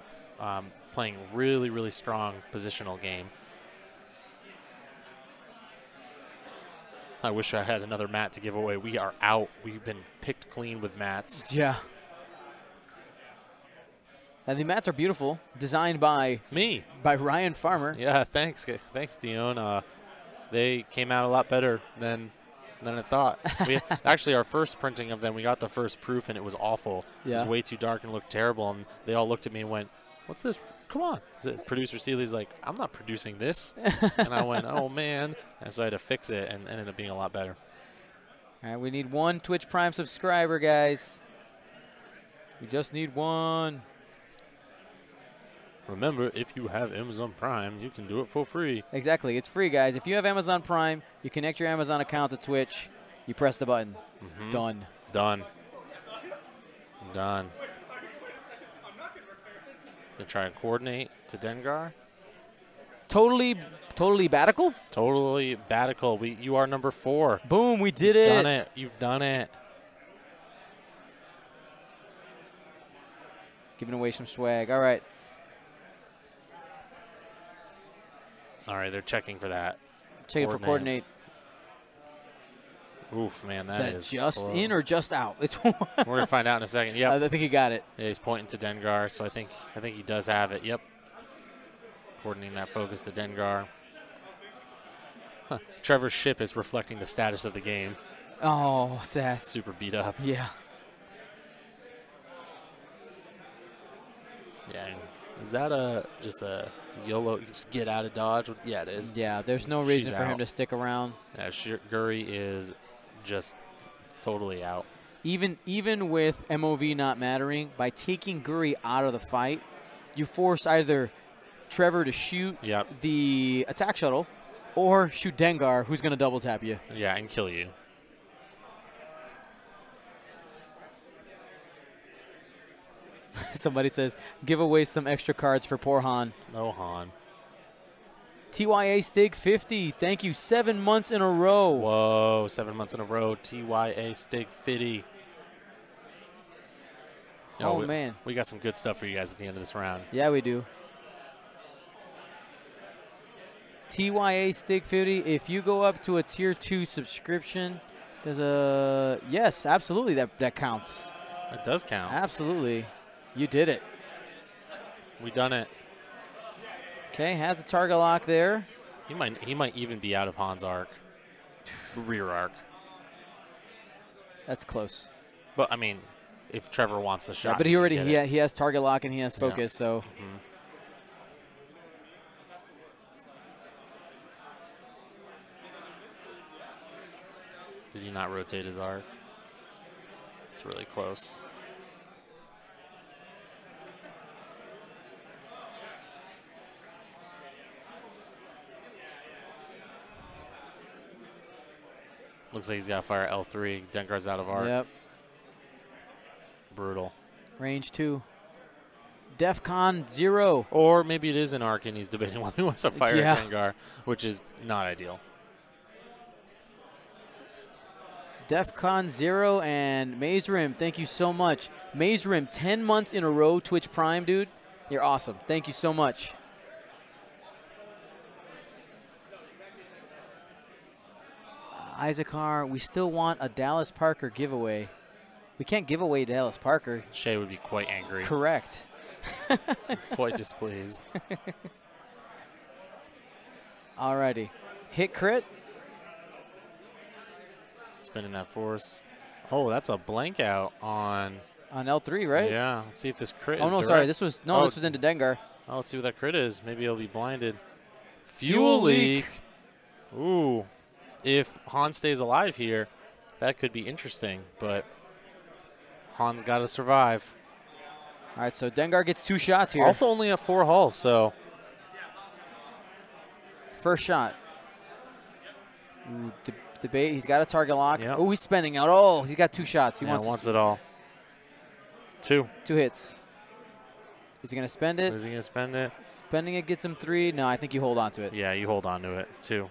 Speaker 2: playing really, really strong positional game. I wish I had another mat to give away. We are out. We've been picked clean with mats.
Speaker 1: Yeah. And the mats are beautiful, designed by
Speaker 2: me,
Speaker 1: by Ryan Farmer.
Speaker 2: Yeah, thanks, Dion. They came out a lot better than I thought. We actually, our first printing of them, we got the first proof, and it was awful. Yeah. It was way too dark and looked terrible. And they all looked at me and went, "What's this? Come on!" Producer Seeley's like, "I'm not producing this," and I went, "Oh man!" And so I had to fix it, and it ended up being a lot better.
Speaker 1: All right, we need one Twitch Prime subscriber, guys. We just need one.
Speaker 2: Remember, if you have Amazon Prime, you can do it for free.
Speaker 1: Exactly. It's free, guys. If you have Amazon Prime, you connect your Amazon account to Twitch. You press the button.
Speaker 2: Mm-hmm.
Speaker 1: Done.
Speaker 2: Done. Done. You try and coordinate to Dengar.
Speaker 1: Totally batical?
Speaker 2: Totally batical. You are number 4.
Speaker 1: Boom, we did it.
Speaker 2: You've done it. You've done it.
Speaker 1: Giving away some swag. All right.
Speaker 2: All right, they're checking for that.
Speaker 1: Checking for coordinate.
Speaker 2: Oof, man, that is
Speaker 1: just
Speaker 2: close.
Speaker 1: In or just out? It's
Speaker 2: We're gonna find out in a second. Yeah,
Speaker 1: I think he got it.
Speaker 2: Yeah, he's pointing to Dengar, so I think he does have it. Yep. Coordinating that focus to Dengar. Huh. Trevor's ship is reflecting the status of the game.
Speaker 1: Oh, sad.
Speaker 2: Super beat up.
Speaker 1: Yeah.
Speaker 2: Yeah. Is that just a YOLO? Just get out of dodge? Yeah, it is.
Speaker 1: Yeah, there's no reason for him to stick around.
Speaker 2: Yeah, Guri is just totally out.
Speaker 1: Even with MOV not mattering, by taking Guri out of the fight, you force either Trevor to shoot the attack shuttle or shoot Dengar, who's going to double tap you.
Speaker 2: Yeah, and kill you.
Speaker 1: Somebody says, give away some extra cards for poor Han.
Speaker 2: No, Han.
Speaker 1: TYA Stig 50, thank you. 7 months in a row.
Speaker 2: Whoa, 7 months in a row. TYA Stig 50.
Speaker 1: Man.
Speaker 2: We got some good stuff for you guys at the end of this round.
Speaker 1: Yeah, we do. TYA Stig 50, if you go up to a Tier 2 subscription, there's a... Yes, absolutely, that counts.
Speaker 2: It does count.
Speaker 1: Absolutely. You did it.
Speaker 2: We done it.
Speaker 1: Okay, has the target lock there.
Speaker 2: He might even be out of Han's arc. Rear arc.
Speaker 1: That's close.
Speaker 2: But I mean, if Trevor wants the shot.
Speaker 1: Yeah, but he has target lock and he has focus, so.
Speaker 2: Mm-hmm. Did he not rotate his arc? It's really close. Looks like he's got to fire L3. Dengar's out of arc.
Speaker 1: Yep.
Speaker 2: Brutal.
Speaker 1: Range 2. DEFCON 0.
Speaker 2: Or maybe it is an arc and he's debating whether he wants to fire at Dengar, which is not ideal.
Speaker 1: DEFCON 0 and Maze Rim, thank you so much. Maze Rim, 10 months in a row, Twitch Prime, dude. You're awesome. Thank you so much. Isaacar, we still want a Dallas Parker giveaway. We can't give away Dallas Parker.
Speaker 2: Shay would be quite angry.
Speaker 1: Correct.
Speaker 2: Quite displeased.
Speaker 1: Alrighty. Hit crit.
Speaker 2: Spinning that force. Oh, that's a blank out on
Speaker 1: On L3, right?
Speaker 2: Yeah. Let's see if this crit
Speaker 1: Oh,
Speaker 2: is
Speaker 1: no,
Speaker 2: direct.
Speaker 1: sorry. This was this was into Dengar.
Speaker 2: Oh, let's see what that crit is. Maybe he'll be blinded. Fuel leak. Ooh. If Han stays alive here, that could be interesting, but Han's got to survive.
Speaker 1: All right, so Dengar gets 2 shots here.
Speaker 2: Also only at 4 hulls, so.
Speaker 1: First shot. Ooh, debate. He's got a target lock.
Speaker 2: Yep.
Speaker 1: Oh, he's spending out. Oh, he's got 2 shots. He
Speaker 2: wants it all. 2.
Speaker 1: 2 hits. Is he going to spend it?
Speaker 2: Is he going to spend it?
Speaker 1: Spending it gets him 3. No, I think you hold on to it.
Speaker 2: Yeah, you hold on to it. 2.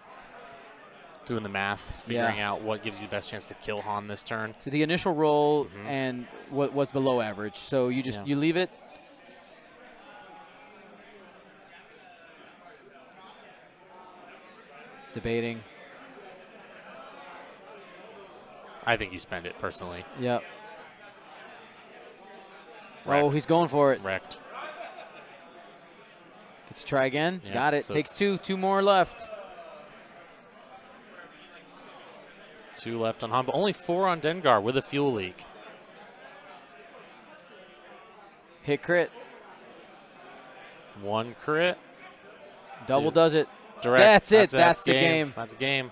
Speaker 2: Doing the math, figuring out what gives you the best chance to kill Han this turn.
Speaker 1: So the initial roll and what's below average. So you just you leave it. He's debating.
Speaker 2: I think you spend it personally.
Speaker 1: Yep.
Speaker 2: Wrecked.
Speaker 1: Oh, he's going for it.
Speaker 2: Wrecked.
Speaker 1: Gets to try again.
Speaker 2: Yeah,
Speaker 1: Got it.
Speaker 2: so
Speaker 1: Takes 2. 2 more left.
Speaker 2: 2 left on Han, but only 4 on Dengar with a fuel leak.
Speaker 1: Hit crit.
Speaker 2: 1 crit.
Speaker 1: Double does it.
Speaker 2: Direct.
Speaker 1: That's it. That's the game.
Speaker 2: That's game.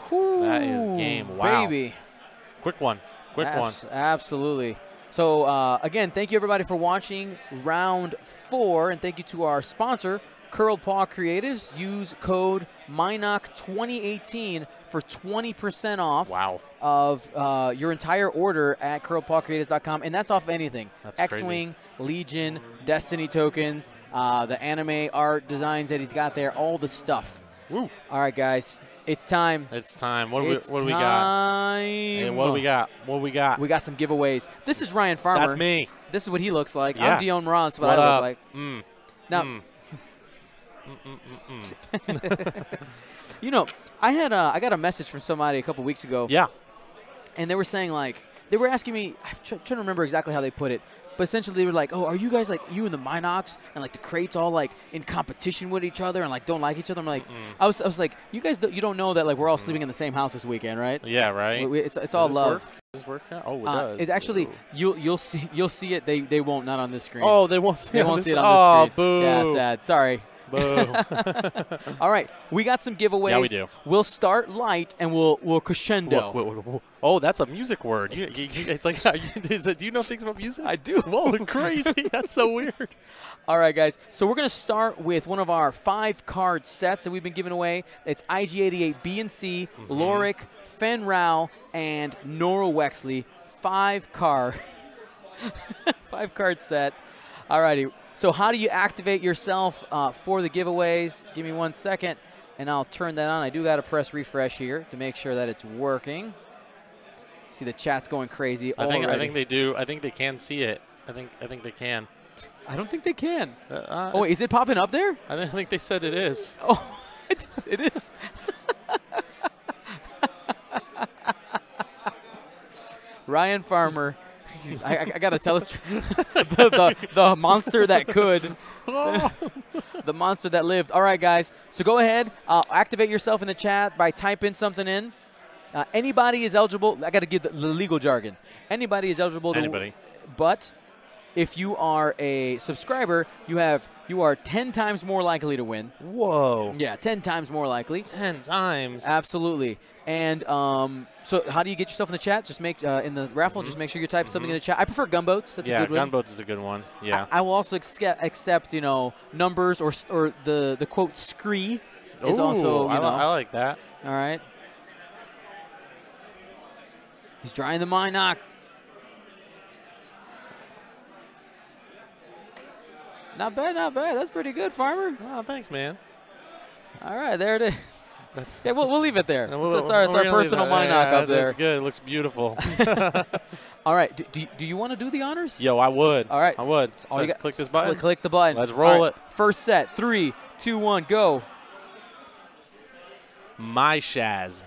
Speaker 1: Whew,
Speaker 2: That is game. Wow.
Speaker 1: Baby.
Speaker 2: Quick one. Quick one.
Speaker 1: Absolutely. So, again, thank you, everybody, for watching round 4. And thank you to our sponsor, Curled Paw Creatives. Use code MYNOCK2018 for 20% off of your entire order at curledpawcreatives.com. And that's off anything.
Speaker 2: That's
Speaker 1: X-Wing, Legion, Destiny tokens, the anime art designs that he's got there, all the stuff.
Speaker 2: Oof.
Speaker 1: All right, guys. It's time.
Speaker 2: It's time. What do we got? Hey, what do we got? What do we got?
Speaker 1: We got some giveaways. This is Ryan Farmer.
Speaker 2: That's me.
Speaker 1: This is what he looks like.
Speaker 2: Yeah.
Speaker 1: I'm Dion Moran. That's what I look like. Now, you know, I got a message from somebody a couple weeks ago.
Speaker 2: Yeah.
Speaker 1: And they were saying, like, they were asking me, I'm trying to remember exactly how they put it, but essentially they were like, oh, are you guys, like, you and the Mynocks and, like, the crates all, like, in competition with each other and, like, don't like each other? I'm like, I was like, you guys, you don't know that, like, we're all sleeping in the same house this weekend, right?
Speaker 2: Yeah, right.
Speaker 1: It's all love.
Speaker 2: Does this work now? Oh, it does.
Speaker 1: It's actually, you'll see it. They won't, not on this screen.
Speaker 2: Oh, they won't see it.
Speaker 1: They won't see it on this screen.
Speaker 2: Boo.
Speaker 1: Yeah, sad. Sorry.
Speaker 2: Boo.
Speaker 1: All right, we got some giveaways.
Speaker 2: Yeah, we do.
Speaker 1: We'll start light and we'll crescendo.
Speaker 2: Whoa. Oh, that's a music word. It's like, do you know things about music?
Speaker 1: I do.
Speaker 2: Whoa, crazy. That's so weird.
Speaker 1: All right, guys. So we're going to start with one of our 5-card sets that we've been giving away. It's IG-88 B and C, Lorik, Fen Rao, and Nora Wexley. 5-card 5-card set. All righty. So how do you activate yourself for the giveaways? Give me 1 second, and I'll turn that on. I do got to press refresh here to make sure that it's working. See the chat's going crazy.
Speaker 2: I think they do. I think they can see it. I think they can.
Speaker 1: I don't think they can. Oh, wait, is it popping up there?
Speaker 2: I think they said it is.
Speaker 1: Oh, it is. Ryan Farmer. I got to tell us the monster that could. The monster that lived. All right, guys. So go ahead. Activate yourself in the chat by typing something in. Anybody is eligible. I got to give the legal jargon. Anybody is eligible.
Speaker 2: Anybody.
Speaker 1: But if you are a subscriber, you are 10 times more likely to win.
Speaker 2: Whoa.
Speaker 1: Yeah, 10 times more likely.
Speaker 2: 10 times.
Speaker 1: Absolutely. And so how do you get yourself in the chat? Just make in the raffle. Just make sure you type something in the chat. I prefer gunboats. That's a good one.
Speaker 2: Yeah, gunboats is a good one. Yeah.
Speaker 1: I will also accept numbers or the quote scree is also
Speaker 2: I like that.
Speaker 1: All right. He's drying the Mynock. Not bad, not bad. That's pretty good, Farmer.
Speaker 2: Oh, thanks, man.
Speaker 1: All right, there it is. Yeah, we'll leave it there.
Speaker 2: It's
Speaker 1: our personal Mynock up there.
Speaker 2: That's good. It looks beautiful.
Speaker 1: All right. Do you want to do the honors?
Speaker 2: Yo, I would.
Speaker 1: All right.
Speaker 2: I would.
Speaker 1: All you got,
Speaker 2: click this button.
Speaker 1: Click the button.
Speaker 2: Let's roll it.
Speaker 1: First set. 3, 2, 1, go.
Speaker 2: My Shaz.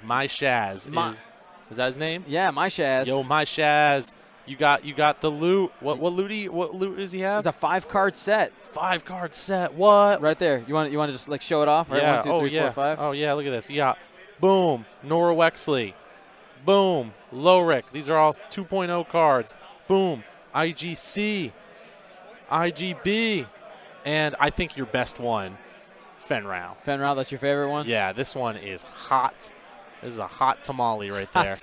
Speaker 2: Is that his name?
Speaker 1: Yeah, My Shaz.
Speaker 2: Yo, My Shaz. You got the loot. What loot does he have?
Speaker 1: It's a 5-card set.
Speaker 2: 5-card set. What?
Speaker 1: Right there. You want to just like show it off? Right?
Speaker 2: Yeah.
Speaker 1: 1, 2, 3, 4, 5.
Speaker 2: Oh yeah. Look at this. Yeah. Boom. Nora Wexley. Boom. Lorik. These are all 2.0 cards. Boom. IGC, IGB, and I think your best one, Fenrau.
Speaker 1: Fenrau, that's your favorite one?
Speaker 2: Yeah, this one is hot. This is a hot tamale right there.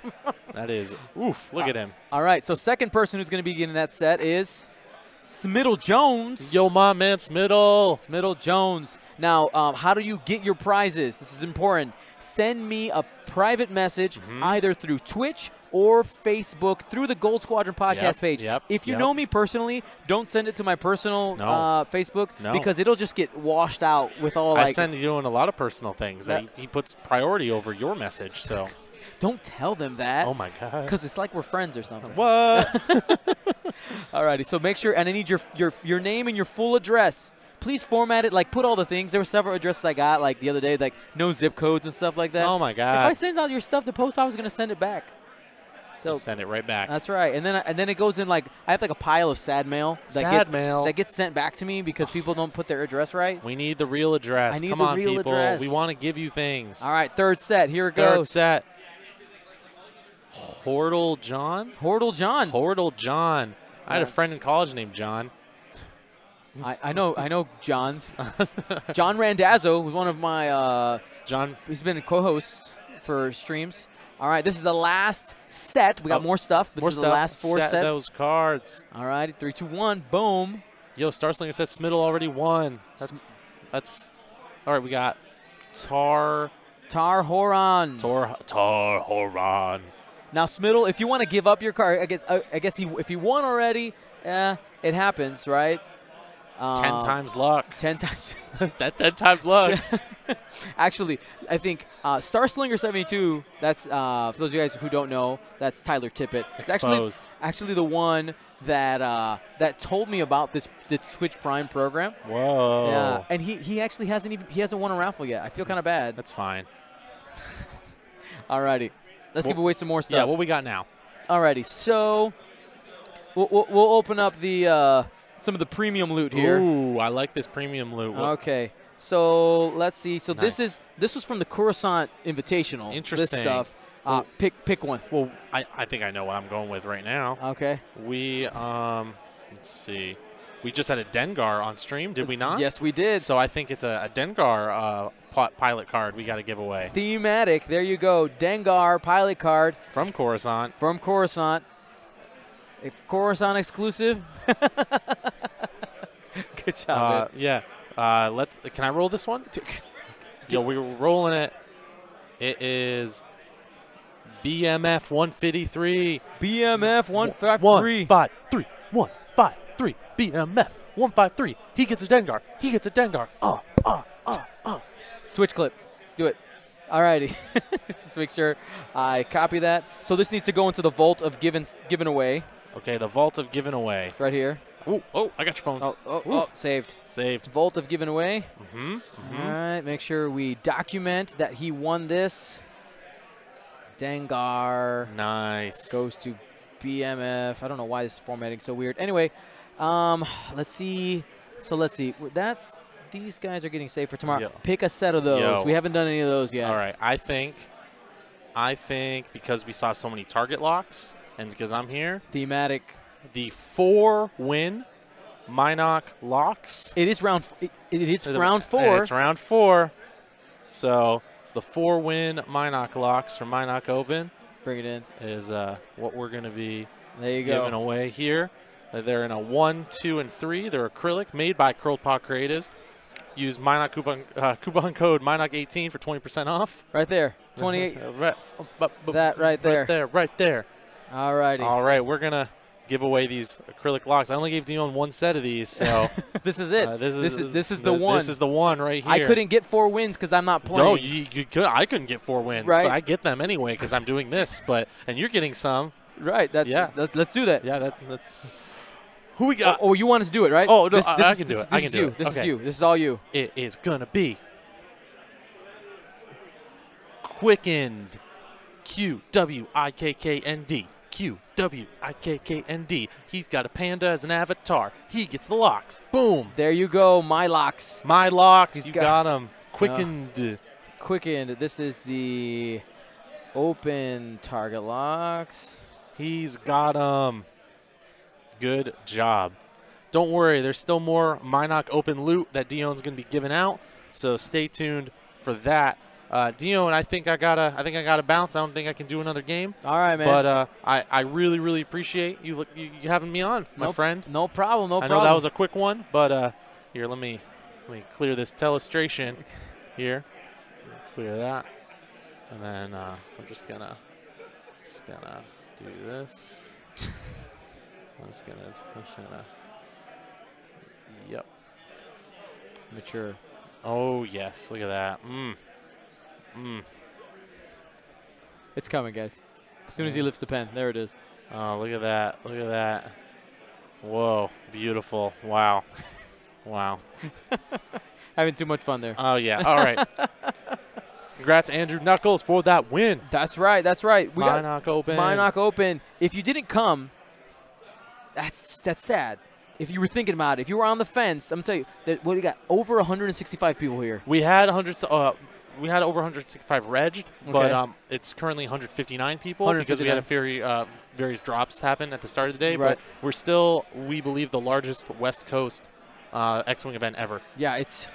Speaker 2: That is, oof, look at him.
Speaker 1: All right, so second person who's going to be getting that set is Smiddle Jones.
Speaker 2: Yo, my man, Smiddle.
Speaker 1: Smiddle Jones. Now, how do you get your prizes? This is important. Send me a private message either through Twitch or Facebook through the Gold Squadron podcast page. If you know me personally, don't send it to my personal Facebook because it'll just get washed out with all
Speaker 2: I send you doing a lot of personal things. He puts priority over your message, so.
Speaker 1: Don't tell them that.
Speaker 2: Oh, my God.
Speaker 1: Because it's like we're friends or something.
Speaker 2: What?
Speaker 1: All righty, so make sure, and I need your name and your full address. Please format it, like put all the things. There were several addresses I got, like the other day, like no zip codes and stuff like that.
Speaker 2: Oh, my God.
Speaker 1: If I send out your stuff, the post office is going to send it back.
Speaker 2: So send it right back.
Speaker 1: That's right. And then it goes in like, I have like a pile of sad mail. That gets sent back to me because people don't put their address right.
Speaker 2: We need the real address. Come on, people.
Speaker 1: Address.
Speaker 2: We want to give you things.
Speaker 1: All right, third set. Here it goes.
Speaker 2: Third set. Hordle John?
Speaker 1: Hordle John.
Speaker 2: Hordle John. I had a friend in college named John.
Speaker 1: I know John's. John Randazzo was one of my he's been a co-host for streams. All right, this is the last set. We got more stuff, but this is the last four set.
Speaker 2: Those cards.
Speaker 1: All right, 3, 2, 1, boom.
Speaker 2: Yo, Starslinger said Smiddle already won. That's all right. We got Tar
Speaker 1: Horan.
Speaker 2: Tar Horan.
Speaker 1: Now, Smiddle, if you want to give up your card, I guess if he won already, it happens, right?
Speaker 2: 10 times luck.
Speaker 1: 10 times.
Speaker 2: That 10 times luck.
Speaker 1: Actually, I think Starslinger 72. That's for those of you guys who don't know, that's Tyler Tippett.
Speaker 2: Exposed.
Speaker 1: Actually, the one that told me about this Twitch Prime program.
Speaker 2: Whoa.
Speaker 1: Yeah, and he actually hasn't won a raffle yet. I feel kind of bad.
Speaker 2: That's fine.
Speaker 1: Alrighty, let's give away some more stuff.
Speaker 2: Yeah, what we got now?
Speaker 1: Alrighty, so we'll open up the some of the premium loot here.
Speaker 2: Ooh, I like this premium loot.
Speaker 1: Okay. So let's see. So
Speaker 2: nice.
Speaker 1: this was from the Coruscant Invitational.
Speaker 2: Interesting.
Speaker 1: This stuff. Pick one.
Speaker 2: Well, I think I know what I'm going with right now.
Speaker 1: Okay.
Speaker 2: We let's see. We just had a Dengar on stream, did we not?
Speaker 1: Yes, we did.
Speaker 2: So I think it's a Dengar pilot card we got to give away.
Speaker 1: Thematic. There you go. Dengar pilot card
Speaker 2: from Coruscant.
Speaker 1: From Coruscant. Coruscant exclusive. Good job. Man.
Speaker 2: Yeah. Can I roll this one? Yo, we're rolling it. It is BMF 153.
Speaker 1: BMF 153.
Speaker 2: 153. 153. BMF 153. He gets a Dengar. He gets a Dengar.
Speaker 1: Twitch clip. Do it. All righty. Let's make sure I copy that. So this needs to go into the vault of given away.
Speaker 2: Okay, the vault of given away.
Speaker 1: It's right here.
Speaker 2: Ooh, oh, I got your phone.
Speaker 1: Oh, saved.
Speaker 2: Saved.
Speaker 1: Vault of given away.
Speaker 2: All
Speaker 1: right, make sure we document that he won this. Dengar.
Speaker 2: Nice.
Speaker 1: Goes to BMF. I don't know why this is formatting so weird. Anyway, let's see. So let's see. These guys are getting saved for tomorrow. Pick a set of those. We haven't done any of those yet.
Speaker 2: All right. I think because we saw so many target locks and because I'm here.
Speaker 1: Thematic.
Speaker 2: The 4-win Mynock locks.
Speaker 1: It is round. It is round 4.
Speaker 2: It's round 4. So the 4-win Mynock locks from Mynock Open.
Speaker 1: Bring it in.
Speaker 2: Is what we're going to be
Speaker 1: giving
Speaker 2: away here. They're in a 1, 2, and 3. They're acrylic, made by Curled Paw Creatives. Use Mynock coupon code Mynock18 for 20% off.
Speaker 1: Right there. 28. That right there.
Speaker 2: Right there.
Speaker 1: All righty.
Speaker 2: All right, we're gonna give away these acrylic locks. I only gave Dion one set of these, so
Speaker 1: this is it. This is the one.
Speaker 2: This is the one right here.
Speaker 1: I couldn't get 4 wins because I'm not playing.
Speaker 2: No, you could. I couldn't get 4 wins,
Speaker 1: right?
Speaker 2: But I get them anyway because I'm doing this. And you're getting some.
Speaker 1: Right. Let's do that.
Speaker 2: Yeah. Who we got?
Speaker 1: Oh, you wanted to do it, right?
Speaker 2: Oh, no, I can do it.
Speaker 1: This is you. This is you. This is all you.
Speaker 2: It is gonna be Quickened. QWIKKND. QWIKKND. He's got a panda as an avatar. He gets the locks. Boom.
Speaker 1: There you go. My locks.
Speaker 2: My locks. You got them. Quickened.
Speaker 1: Quickened. This is the open target locks.
Speaker 2: He's got them. Good job. Don't worry, there's still more Mynock open loot that Dion's going to be giving out, so stay tuned for that. Dion, I think I gotta bounce. I don't think I can do another game.
Speaker 1: All right, man.
Speaker 2: But I really, really appreciate you having me on, my friend.
Speaker 1: No problem. No problem.
Speaker 2: I know that was a quick one, but here, let me clear this telestration here. Clear that, and then I'm just gonna do this. I'm just gonna. Yep.
Speaker 1: Mature.
Speaker 2: Oh yes, look at that.
Speaker 1: It's coming, guys. As soon as he lifts the pen, there it is.
Speaker 2: Oh, look at that. Look at that. Whoa, beautiful. Wow. Wow.
Speaker 1: Having too much fun there.
Speaker 2: Oh, yeah. All right. Congrats, Andrew Nuckols, for that win.
Speaker 1: That's right. That's right. We
Speaker 2: Mynock Open.
Speaker 1: Mynock Open. If you didn't come, that's sad. If you were thinking about it, if you were on the fence, I'm going to tell you, that we got over 165 people here.
Speaker 2: We had over 165 regged, but it's currently 159 people because we had various drops happen at the start of the day.
Speaker 1: Right.
Speaker 2: But we're still, we believe, the largest West Coast X-Wing event ever.
Speaker 1: Yeah, it's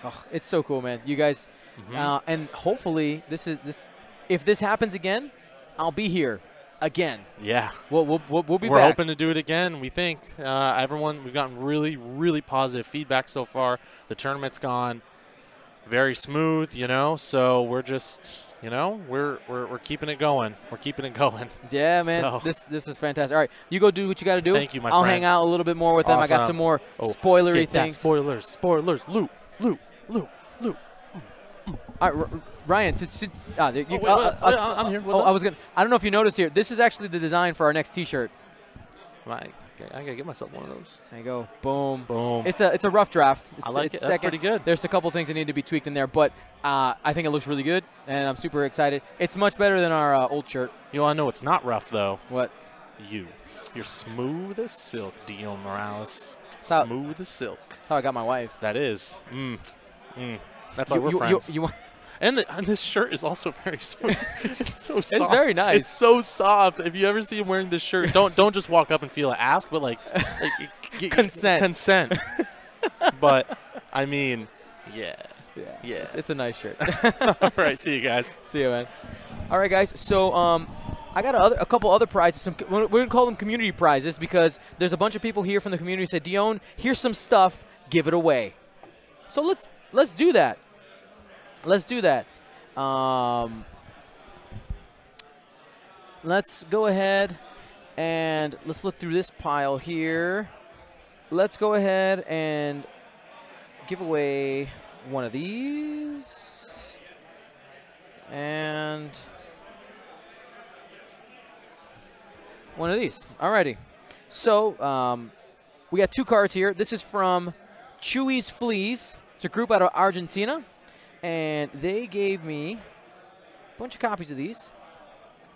Speaker 1: so cool, man. You guys, and hopefully if this happens again, I'll be here again.
Speaker 2: Yeah.
Speaker 1: We'll be back.
Speaker 2: We're hoping to do it again, we think. Everyone, we've gotten really, really positive feedback so far. The tournament's gone very smooth, so we're just, we're keeping it going. We're keeping it going.
Speaker 1: Yeah, man. So. This is fantastic. All right, you go do what you got to do.
Speaker 2: Thank you, my
Speaker 1: I'll
Speaker 2: friend.
Speaker 1: hang out a little bit more with them. I got some more spoilery things.
Speaker 2: Spoilers. Loot.
Speaker 1: All right, Ryan, I'm here. I don't know if you noticed here. This is actually the design for our next T-shirt.
Speaker 2: I gotta get myself one of those.
Speaker 1: There you go. Boom.
Speaker 2: Boom.
Speaker 1: It's a rough draft.
Speaker 2: I like it. That's pretty good.
Speaker 1: There's a couple things that need to be tweaked in there, but I think it looks really good, and I'm super excited. It's much better than our old shirt.
Speaker 2: You want to know it's not rough, though?
Speaker 1: What?
Speaker 2: You're smooth as silk, Dion Morales. Smooth as silk.
Speaker 1: That's how I got my wife.
Speaker 2: That is. That's why we're friends. And this shirt is also very smooth. It's so soft.
Speaker 1: It's very nice.
Speaker 2: It's so soft. If you ever see him wearing this shirt, don't just walk up and feel it. Ask, but
Speaker 1: consent.
Speaker 2: Consent. But I mean, yeah.
Speaker 1: It's a nice shirt.
Speaker 2: All right, see you guys.
Speaker 1: See you, man. All right, guys. So I got a couple other prizes. We're gonna call them community prizes because there's a bunch of people here from the community who said, Dion, here's some stuff. Give it away. So let's do that. Let's do that. Let's go ahead and let's look through this pile here. Let's go ahead and give away one of these. And one of these. Alrighty. So we got two cards here. This is from Chewy's Fleas. It's a group out of Argentina. And they gave me a bunch of copies of these.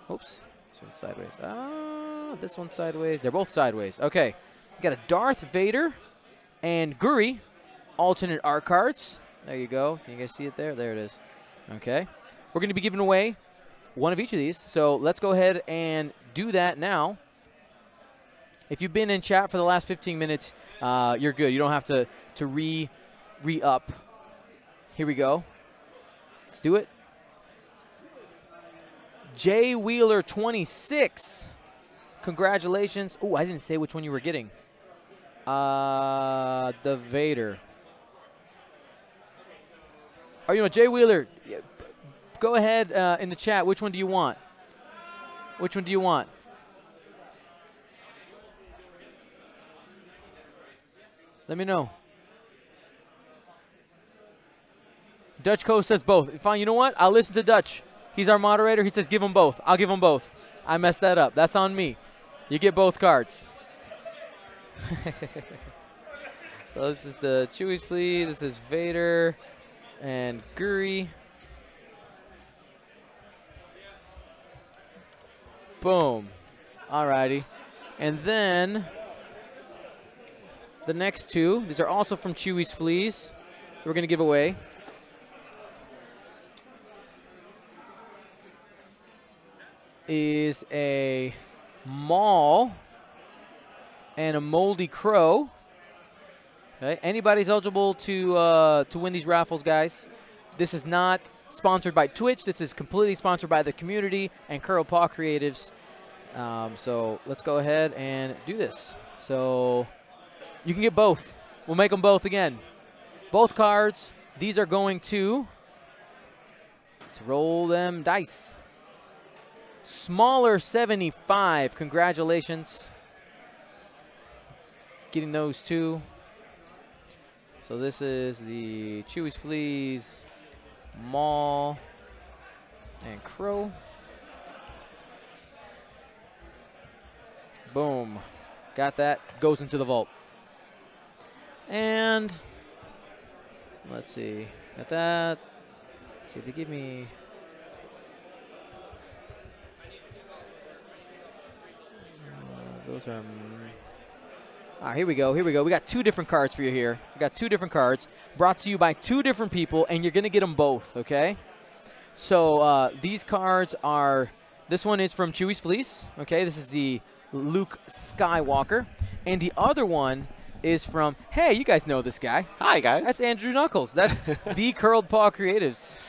Speaker 1: Oops. This one's sideways. This one's sideways. They're both sideways. Okay. We got a Darth Vader and Guri alternate art cards. There you go. Can you guys see it there? There it is. Okay. We're going to be giving away one of each of these. So let's go ahead and do that now. If you've been in chat for the last 15 minutes, you're good. You don't have to re-up. Here we go. Let's do it. Jay Wheeler 26. Congratulations. Oh, I didn't say which one you were getting. The Vader. Oh, Jay Wheeler, go ahead in the chat. Which one do you want? Which one do you want? Let me know. Dutch Coast says both. Fine, you know what? I'll listen to Dutch. He's our moderator. He says give them both. I'll give them both. I messed that up. That's on me. You get both cards. So this is the Chewy's Flea. This is Vader and Guri. Boom. Alrighty. And then the next two, these are also from Chewy's Fleas. We're going to give away. Is a Maul and a Moldy Crow. Okay, anybody's eligible to win these raffles, guys. This is not sponsored by Twitch. This is completely sponsored by the community and Curled Paw Creatives. So let's go ahead and do this. So you can get both. We'll make them both again. Both cards. These are going to, let's roll them dice. Smaller 75. Congratulations. Getting those two. So this is the Chewy's Fleas, Maul, and Crow. Boom. Got that. Goes into the vault. And let's see. Got that. Let's see. They give me. Those are. All right, here we go. Here we go. We got 2 different cards for you here. We got 2 different cards brought to you by 2 different people, and you're going to get them both, okay? So these cards are, this one is from Chewy's Fleece, okay? This is the Luke Skywalker. And the other one is from, hey, you guys know this guy.
Speaker 3: Hi, guys.
Speaker 1: That's Andrew Nuckols. That's the Curled Paw Creatives.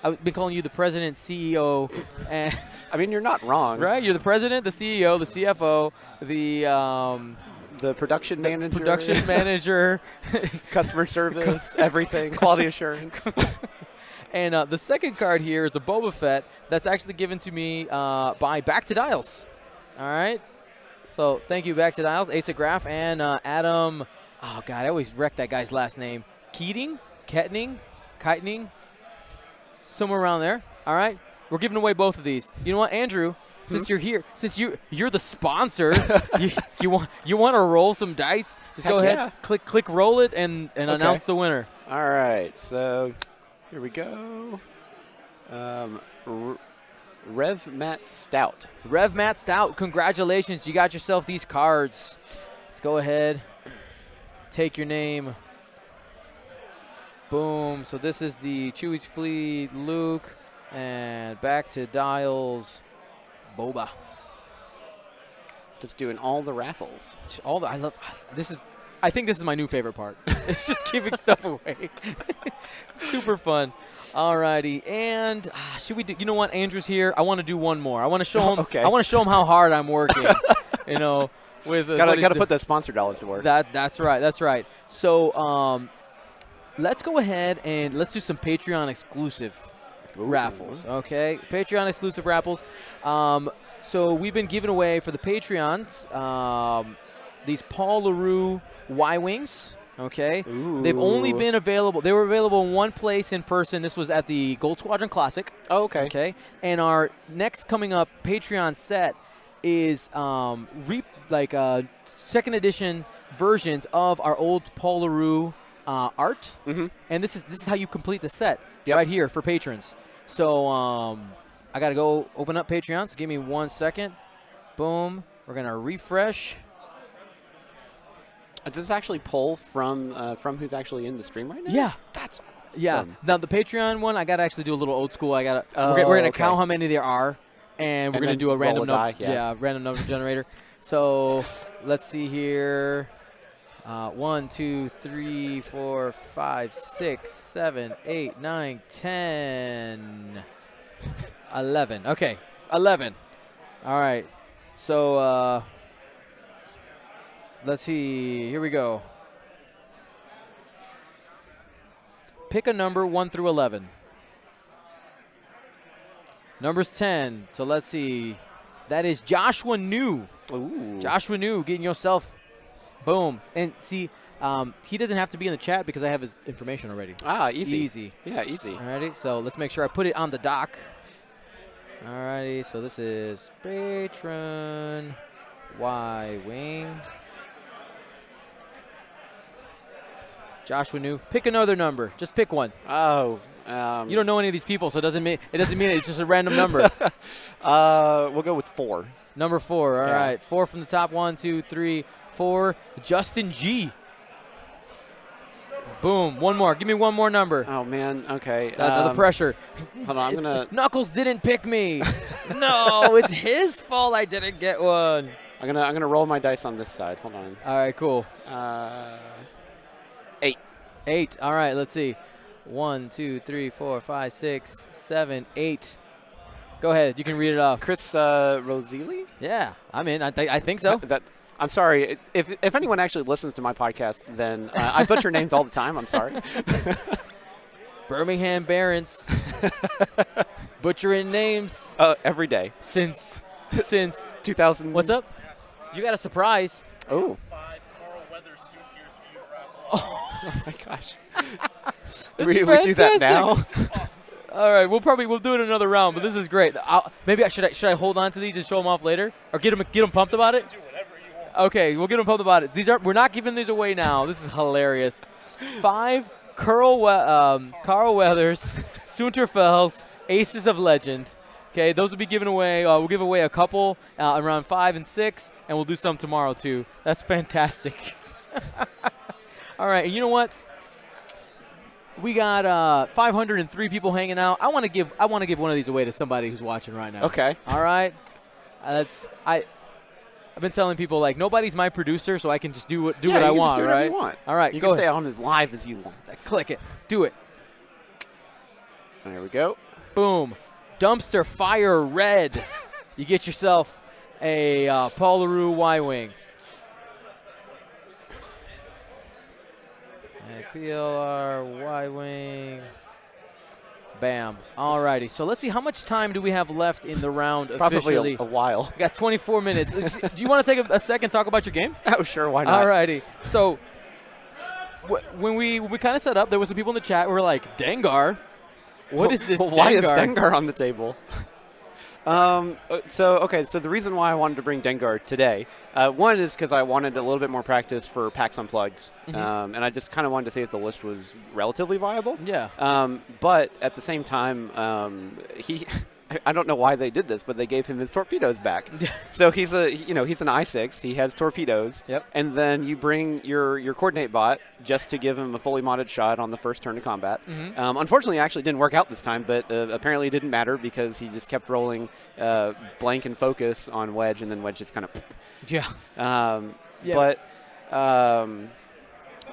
Speaker 1: I've been calling you the president, CEO, and
Speaker 3: I mean, you're not wrong.
Speaker 1: Right? You're the president, the CEO, the CFO,
Speaker 3: the production manager.
Speaker 1: Production manager.
Speaker 3: Customer service, everything, quality assurance.
Speaker 1: And the second card here is a Boba Fett that's actually given to me by Back to Dials. All right? So thank you, Back to Dials, Asa Graff, and Adam. Oh, God, I always wreck that guy's last name. Keating? Keating? Somewhere around there. All right? We're giving away both of these. You know what, Andrew? Since you're here, since you're the sponsor, you want to roll some dice? Just go ahead, click, roll it, and announce the winner.
Speaker 3: All right, so here we go. Rev Matt Stout.
Speaker 1: Rev Matt Stout, congratulations! You got yourself these cards. Let's go ahead, take your name. Boom. So this is the Chewy's Fleet Luke, and Back to Dials. Boba.
Speaker 3: Just doing all the raffles.
Speaker 1: I love this. I think this is my new favorite part. It's just giving stuff away. Super fun. Alrighty, and should we do? You know what? Andrew's here. I want to do one more. I want to show him.
Speaker 3: Okay.
Speaker 1: I want to show him how hard I'm working. You know, with
Speaker 3: gotta put the sponsor dollars to work.
Speaker 1: That's right. That's right. So let's go ahead and let's do some Patreon exclusive raffles, okay? Patreon exclusive raffles. So we've been giving away for the Patreons these Paul LaRue Y-Wings, okay?
Speaker 3: Ooh.
Speaker 1: They've only been available. They were available in one place in person. This was at the Gold Squadron Classic.
Speaker 3: Oh, okay.
Speaker 1: Okay. And our next coming up Patreon set is second edition versions of our old Paul LaRue art. And this is how you complete the set right here for patrons. So I got to go open up Patreon. So give me 1 second. Boom. We're going to refresh.
Speaker 3: Does this actually pull from who's actually in the stream right now?
Speaker 1: Yeah.
Speaker 3: That's awesome.
Speaker 1: Yeah. Now, the Patreon one, I got to actually do a little old school. We're going to count how many there are, and we're going to do a random number. Random number generator. So let's see here. 1, 2, 3, 4, 5, 6, 7, 8, 9, 10, 11. Okay, 11. All right. So let's see. Here we go. Pick a number 1 through 11. Number's 10. So let's see. That is Joshua New.
Speaker 3: Ooh.
Speaker 1: Joshua New, getting yourself. Boom. And see, he doesn't have to be in the chat because I have his information already.
Speaker 3: Easy.
Speaker 1: Easy.
Speaker 3: Yeah, easy.
Speaker 1: Alrighty, so let's make sure I put it on the dock. Alrighty, so this is Patron Y-Wing. Joshua New. Pick another number. Just pick one.
Speaker 3: Oh.
Speaker 1: You don't know any of these people, so it doesn't mean it's just a random number.
Speaker 3: We'll go with 4.
Speaker 1: Number 4. All right. 4 from the top. 1, 2, 3, 4. Justin G. Boom. One more. Give me one more number.
Speaker 3: Oh, man. Okay.
Speaker 1: The pressure.
Speaker 3: Hold on. I'm going to.
Speaker 1: Nuckols didn't pick me. No, it's his fault I didn't get one.
Speaker 3: I'm gonna roll my dice on this side. Hold on.
Speaker 1: All right, cool.
Speaker 3: 8.
Speaker 1: 8. All right, let's see. 1, 2, 3, 4, 5, 6, 7, 8. Go ahead. You can read it off.
Speaker 3: Chris Rosili?
Speaker 1: Yeah, I'm in. I think so.
Speaker 3: I'm sorry. If anyone actually listens to my podcast, then I butcher names all the time. I'm sorry.
Speaker 1: Birmingham Barons. Butchering names.
Speaker 3: Every day.
Speaker 1: Since
Speaker 3: 2000.
Speaker 1: What's up? You got a surprise.
Speaker 3: Oh.
Speaker 4: 5 Carl Weathers suit tiers for you to raffle.
Speaker 3: Oh my gosh.
Speaker 1: We
Speaker 3: do that now?
Speaker 1: All right, we'll do it another round, but this is great. Maybe should I hold on to these and show them off later, or get them pumped about it?
Speaker 4: Do whatever you want.
Speaker 1: Okay, we'll get them pumped about it. We're not giving these away now. This is hilarious. 5 Carl Weathers Sunterfells Aces of Legend. Okay, those will be given away. We'll give away a couple around 5 and 6, and we'll do some tomorrow too. That's fantastic. All right, and you know what? We got 503 people hanging out. I want to give one of these away to somebody who's watching right now.
Speaker 3: Okay.
Speaker 1: All right. I've been telling people, like, nobody's my producer, so I can just do what I want,
Speaker 3: just do
Speaker 1: right?
Speaker 3: You want.
Speaker 1: All right,
Speaker 3: you
Speaker 1: go
Speaker 3: can
Speaker 1: ahead.
Speaker 3: stay on as live as you want.
Speaker 1: Click it. Do it.
Speaker 3: There we go.
Speaker 1: Boom. Dumpster Fire Red. You get yourself a Paul LaRue Y-Wing. PLR Y-Wing. Bam. All righty. So let's see, how much time do we have left in the round officially?
Speaker 3: Probably a while.
Speaker 1: We got 24 minutes. Do you want to take a second talk about your game?
Speaker 3: Oh, sure. Why not?
Speaker 1: All righty. So when we kind of set up, there was some people in the chat who were like, Dengar? What is this Dengar?
Speaker 3: Why is Dengar on the table? So the reason why I wanted to bring Dengar today, one is because I wanted a little bit more practice for PAX Unplugged, and I just kind of wanted to see if the list was relatively viable.
Speaker 1: Yeah.
Speaker 3: But at the same time, I don't know why they did this, but they gave him his torpedoes back. So he's an I6. He has torpedoes.
Speaker 1: Yep.
Speaker 3: And then you bring your coordinate bot just to give him a fully modded shot on the first turn of combat. Unfortunately, it actually didn't work out this time, but apparently it didn't matter because he just kept rolling blank and focus on Wedge, and then Wedge just kind of.
Speaker 1: Yeah.
Speaker 3: But.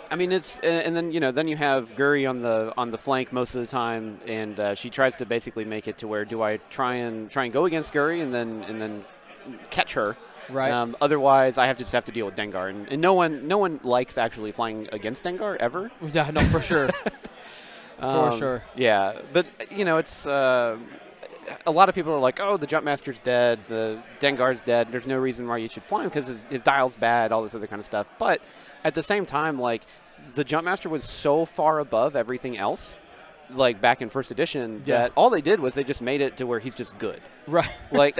Speaker 3: I mean, it's and then then you have Guri on the flank most of the time, and she tries to basically make it to where do I try and go against Guri and then catch her.
Speaker 1: Right.
Speaker 3: Otherwise, I have to deal with Dengar, and no one likes actually flying against Dengar ever.
Speaker 1: Yeah, no, for sure. For sure.
Speaker 3: Yeah, but it's. A lot of people are like, oh, the Jumpmaster's dead, the Dengar's dead, there's no reason why you should fly him because his dial's bad, all this other kind of stuff. But at the same time, like, the Jumpmaster was so far above everything else, like back in first edition, that all they did was they just made it to where he's just good.
Speaker 1: Right.
Speaker 3: Like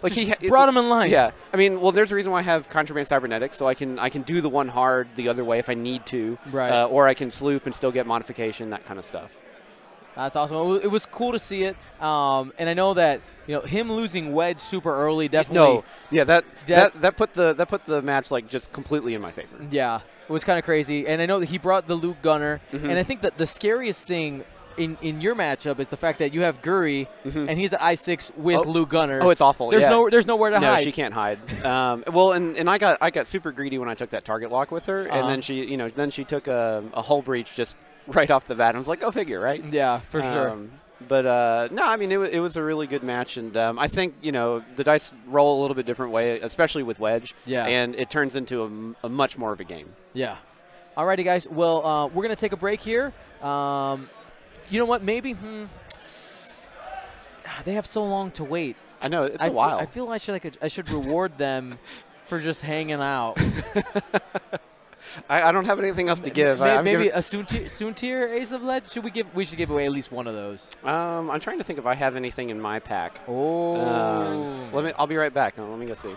Speaker 3: he
Speaker 1: brought him in line.
Speaker 3: Yeah. I mean, well, there's a reason why I have Contraband Cybernetics, so I can do the one hard the other way if I need to.
Speaker 1: Right.
Speaker 3: Or I can sloop and still get modification, that kind of stuff.
Speaker 1: That's awesome. It was cool to see it, and I know that him losing Wedge super early definitely.
Speaker 3: No, yeah, that put the match like just completely in my favor.
Speaker 1: Yeah, it was kind of crazy, and I know that he brought the Luke Gunner, and I think that the scariest thing in your matchup is the fact that you have Guri, and he's the I6 with Luke Gunner.
Speaker 3: Oh, it's awful.
Speaker 1: There's nowhere to hide.
Speaker 3: No, she can't hide. Well, and I got super greedy when I took that target lock with her, and then she took a hull breach just right off the bat. I was like, go figure, right?
Speaker 1: Yeah, for sure.
Speaker 3: But no, I mean, it was a really good match, and I think the dice roll a little bit different way, especially with Wedge.
Speaker 1: Yeah.
Speaker 3: And it turns into a much more of a game.
Speaker 1: Yeah. Alrighty, guys. Well, we're gonna take a break here. You know what? Maybe they have so long to wait.
Speaker 3: I know it's a while.
Speaker 1: I feel I should reward them for just hanging out.
Speaker 3: I don't have anything else to give.
Speaker 1: Maybe a Soontir Ace of Lead? We should give away at least one of those.
Speaker 3: I'm trying to think if I have anything in my pack.
Speaker 1: Oh.
Speaker 3: I'll be right back. Let me go see.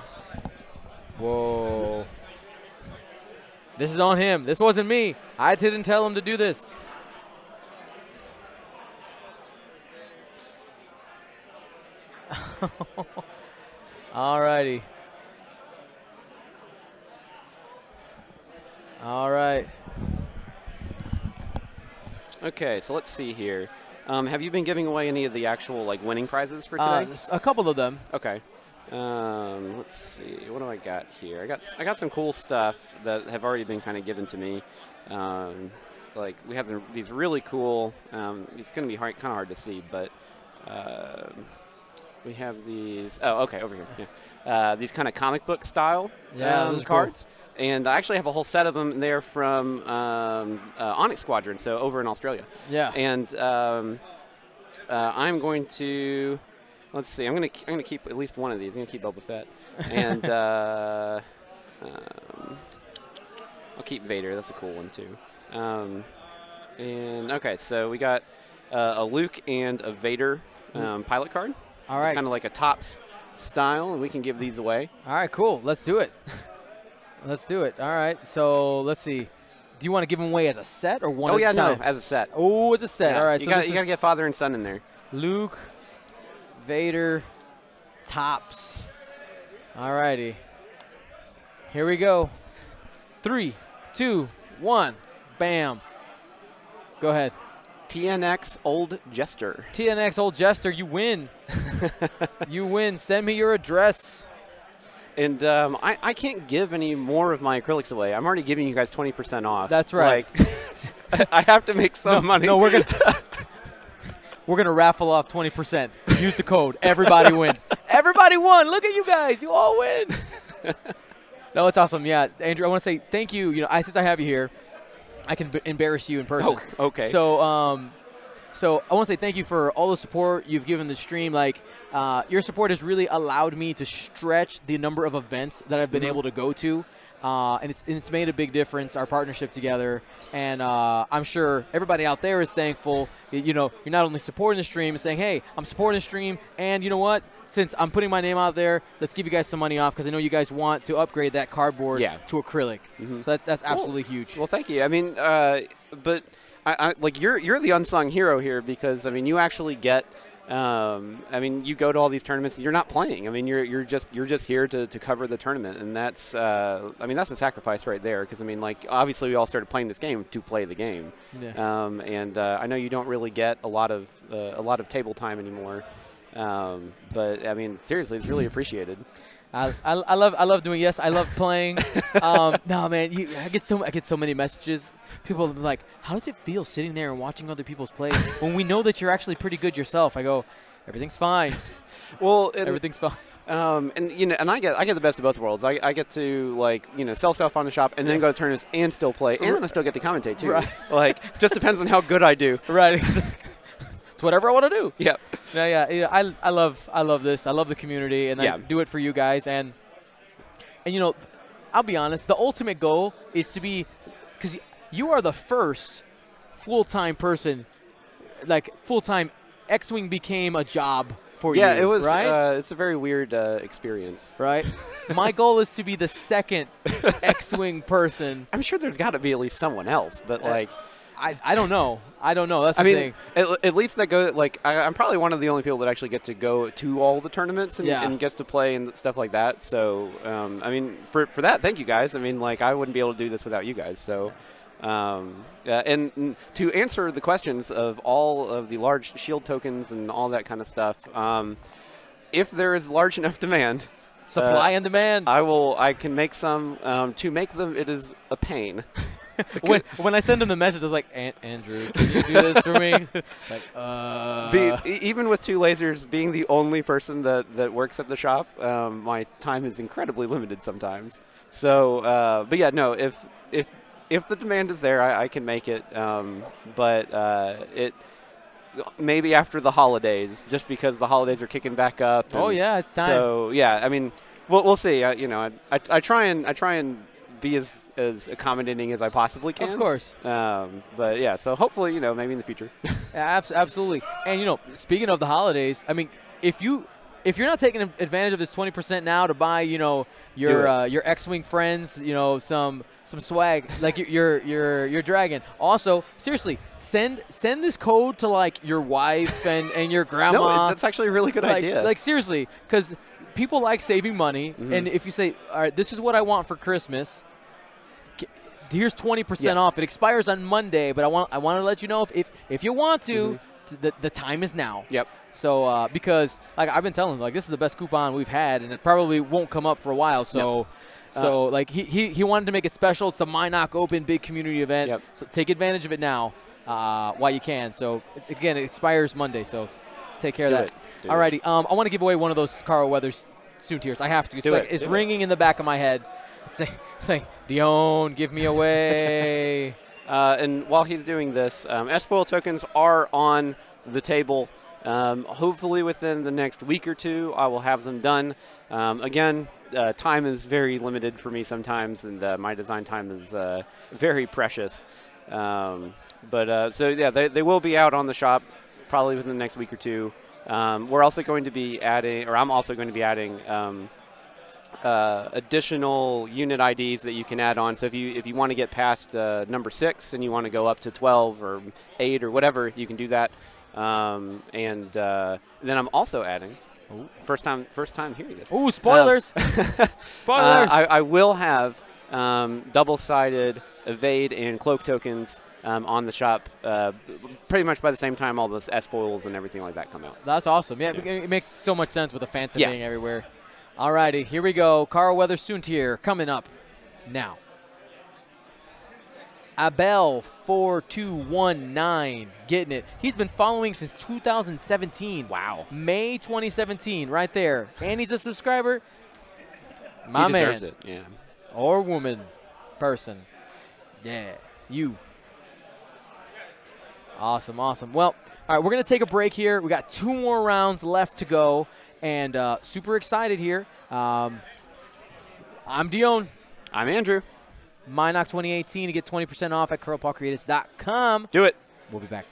Speaker 1: Whoa. This is on him. This wasn't me. I didn't tell him to do this. Alrighty. All right.
Speaker 3: Okay, so let's see here. Have you been giving away any of the actual winning prizes for today?
Speaker 1: A couple of them.
Speaker 3: Okay. Let's see. What do I got here? I got some cool stuff that have already been kind of given to me. Like we have these really cool. It's going to be kind of hard to see, but we have these. Oh, okay, over here. Yeah. These kind of comic book style cards. Cool. And I actually have a whole set of them there from Onyx Squadron, so over in Australia.
Speaker 1: Yeah.
Speaker 3: And I'm going to, let's see, I'm gonna keep at least one of these. I'm gonna keep Boba Fett, and I'll keep Vader. That's a cool one too. And okay, so we got a Luke and a Vader pilot card.
Speaker 1: All right.
Speaker 3: Kind of like a Topps style, and we can give these away.
Speaker 1: All right, cool. Let's do it. Let's do it. All right. So let's see. Do you want to give them away as a set or one?
Speaker 3: Oh yeah,
Speaker 1: at a time?
Speaker 3: no, as a set.
Speaker 1: Oh, it's a set.
Speaker 3: Yeah.
Speaker 1: All right.
Speaker 3: You got to get father and son in there.
Speaker 1: Luke, Vader, Topps. All righty. Here we go. 3, 2, 1. Bam. Go ahead.
Speaker 3: TNX Old Jester.
Speaker 1: TNX Old Jester, you win. You win. Send me your address.
Speaker 3: And I can't give any more of my acrylics away. I'm already giving you guys 20% off.
Speaker 1: That's right.
Speaker 3: Like, I have to make some money.
Speaker 1: No, we're gonna raffle off 20%. Use the code. Everybody wins. Everybody won. Look at you guys. You all win. No, it's awesome. Yeah, Andrew, I want to say thank you. You know, since I have you here, I can embarrass you in person.
Speaker 3: Oh, okay.
Speaker 1: So, so I want to say thank you for all the support you've given the stream. Like, your support has really allowed me to stretch the number of events that I've been able to go to. And it's made a big difference, our partnership together. And I'm sure everybody out there is thankful. You know, you're not only supporting the stream and saying, hey, I'm supporting the stream. And you know what? Since I'm putting my name out there, let's give you guys some money off because I know you guys want to upgrade that cardboard to acrylic. So that's absolutely huge.
Speaker 3: Well, thank you. I mean, but I like you're the unsung hero here because, I mean, you actually get I mean, you go to all these tournaments and you're not playing. I mean, you're just here to cover the tournament, and that's I mean, that's a sacrifice right there. Because I mean, like, obviously we all started playing this game to play the game, and I know you don't really get a lot of table time anymore, but I mean, seriously, it's really appreciated.
Speaker 1: I love doing. Yes, I love playing. No, man, I get so many messages. People are like, "How does it feel sitting there and watching other people's play when we know that you're actually pretty good yourself?" I go, "Everything's fine."
Speaker 3: Well,
Speaker 1: everything's fine.
Speaker 3: And you know, and I get the best of both worlds. I get to, like, you know, sell stuff on the shop and then go to tournaments and still play, and I still get to commentate too.
Speaker 1: Right.
Speaker 3: Like, just depends on how good I do.
Speaker 1: Right. It's whatever I want to do.
Speaker 3: Yep.
Speaker 1: Yeah. I love this. I love the community, and I do it for you guys. And you know, I'll be honest. The ultimate goal is to be, because you are the first full-time person, like full-time X-Wing became a job for you.
Speaker 3: Yeah, it was.
Speaker 1: Right.
Speaker 3: It's a very weird experience.
Speaker 1: Right. My goal is to be the second X-Wing person.
Speaker 3: I'm sure there's got to be at least someone else, but like.
Speaker 1: I don't know. That's the thing.
Speaker 3: At least that go, like, I'm probably one of the only people that actually get to go to all the tournaments and gets to play and stuff like that. So, I mean, for that, thank you guys. I mean, like, I wouldn't be able to do this without you guys. So, and to answer the questions of all of the large shield tokens and all that kind of stuff, if there is large enough demand,
Speaker 1: supply and demand,
Speaker 3: I can make some. To make them, it is a pain.
Speaker 1: when I send him the message, I was like, Andrew, can you do this for me? Like,
Speaker 3: even with 2 lasers, being the only person that works at the shop, my time is incredibly limited sometimes. So, but yeah, no, if the demand is there, I can make it. But it maybe after the holidays, just because the holidays are kicking back up.
Speaker 1: Oh yeah, it's time.
Speaker 3: So yeah, I mean, we'll see. You know, I try and be as accommodating as I possibly can.
Speaker 1: Of course.
Speaker 3: But yeah, so hopefully, you know, maybe in the future.
Speaker 1: Absolutely. And you know, speaking of the holidays, I mean, if you're not taking advantage of this 20% now to buy, you know, your X-Wing friends, you know, some swag, like your dragon. Also, seriously, send this code to, like, your wife and your grandma.
Speaker 3: No, that's actually a really good idea.
Speaker 1: Like, seriously, because people like saving money, and if you say, all right, this is what I want for Christmas, here's 20% off. It expires on Monday, but I want to let you know if you want to, the time is now.
Speaker 3: Yep.
Speaker 1: So because like I've been telling him, like this is the best coupon we've had, and it probably won't come up for a while. So.
Speaker 3: Yep.
Speaker 1: So like he wanted to make it special. It's a Mynock Open big community event.
Speaker 3: Yep.
Speaker 1: So take advantage of it now while you can. So again, it expires Monday. So take care of that. Alrighty. I want to give away one of those Carl Weathers Soon Tiers. I have to. It's ringing in the back of my head. It's saying, Dion, give me away.
Speaker 3: And while he's doing this, S-Foil tokens are on the table. Hopefully within the next week or two, I will have them done. Again, time is very limited for me sometimes, and my design time is very precious. So yeah, they will be out on the shop probably within the next week or two. We're also going to be adding, or I'm also going to be adding additional unit IDs that you can add on. So if you want to get past number 6 and you want to go up to 12 or 8 or whatever, you can do that. And then I'm also adding. Ooh. First time hearing this.
Speaker 1: Ooh, spoilers! Spoilers!
Speaker 3: I will have double-sided evade and cloak tokens on the shop pretty much by the same time all those S-foils and everything like that come out.
Speaker 1: That's awesome. Yeah, it makes so much sense with the Phantom being everywhere. Alrighty, here we go. Carl Weathers Soon Tier coming up now. Abel 4219 getting it. He's been following since 2017.
Speaker 3: Wow.
Speaker 1: May 2017, right there. And he's a subscriber. My
Speaker 3: he
Speaker 1: man.
Speaker 3: deserves it. Yeah.
Speaker 1: Or woman. Person. Yeah. You. Awesome, awesome. Well, all right, we're going to take a break here. We got 2 more rounds left to go. And super excited here. I'm Dion.
Speaker 3: I'm Andrew.
Speaker 1: Mynock 2018 to get 20% off at curlpawcreatives.com.
Speaker 3: Do it.
Speaker 1: We'll be back.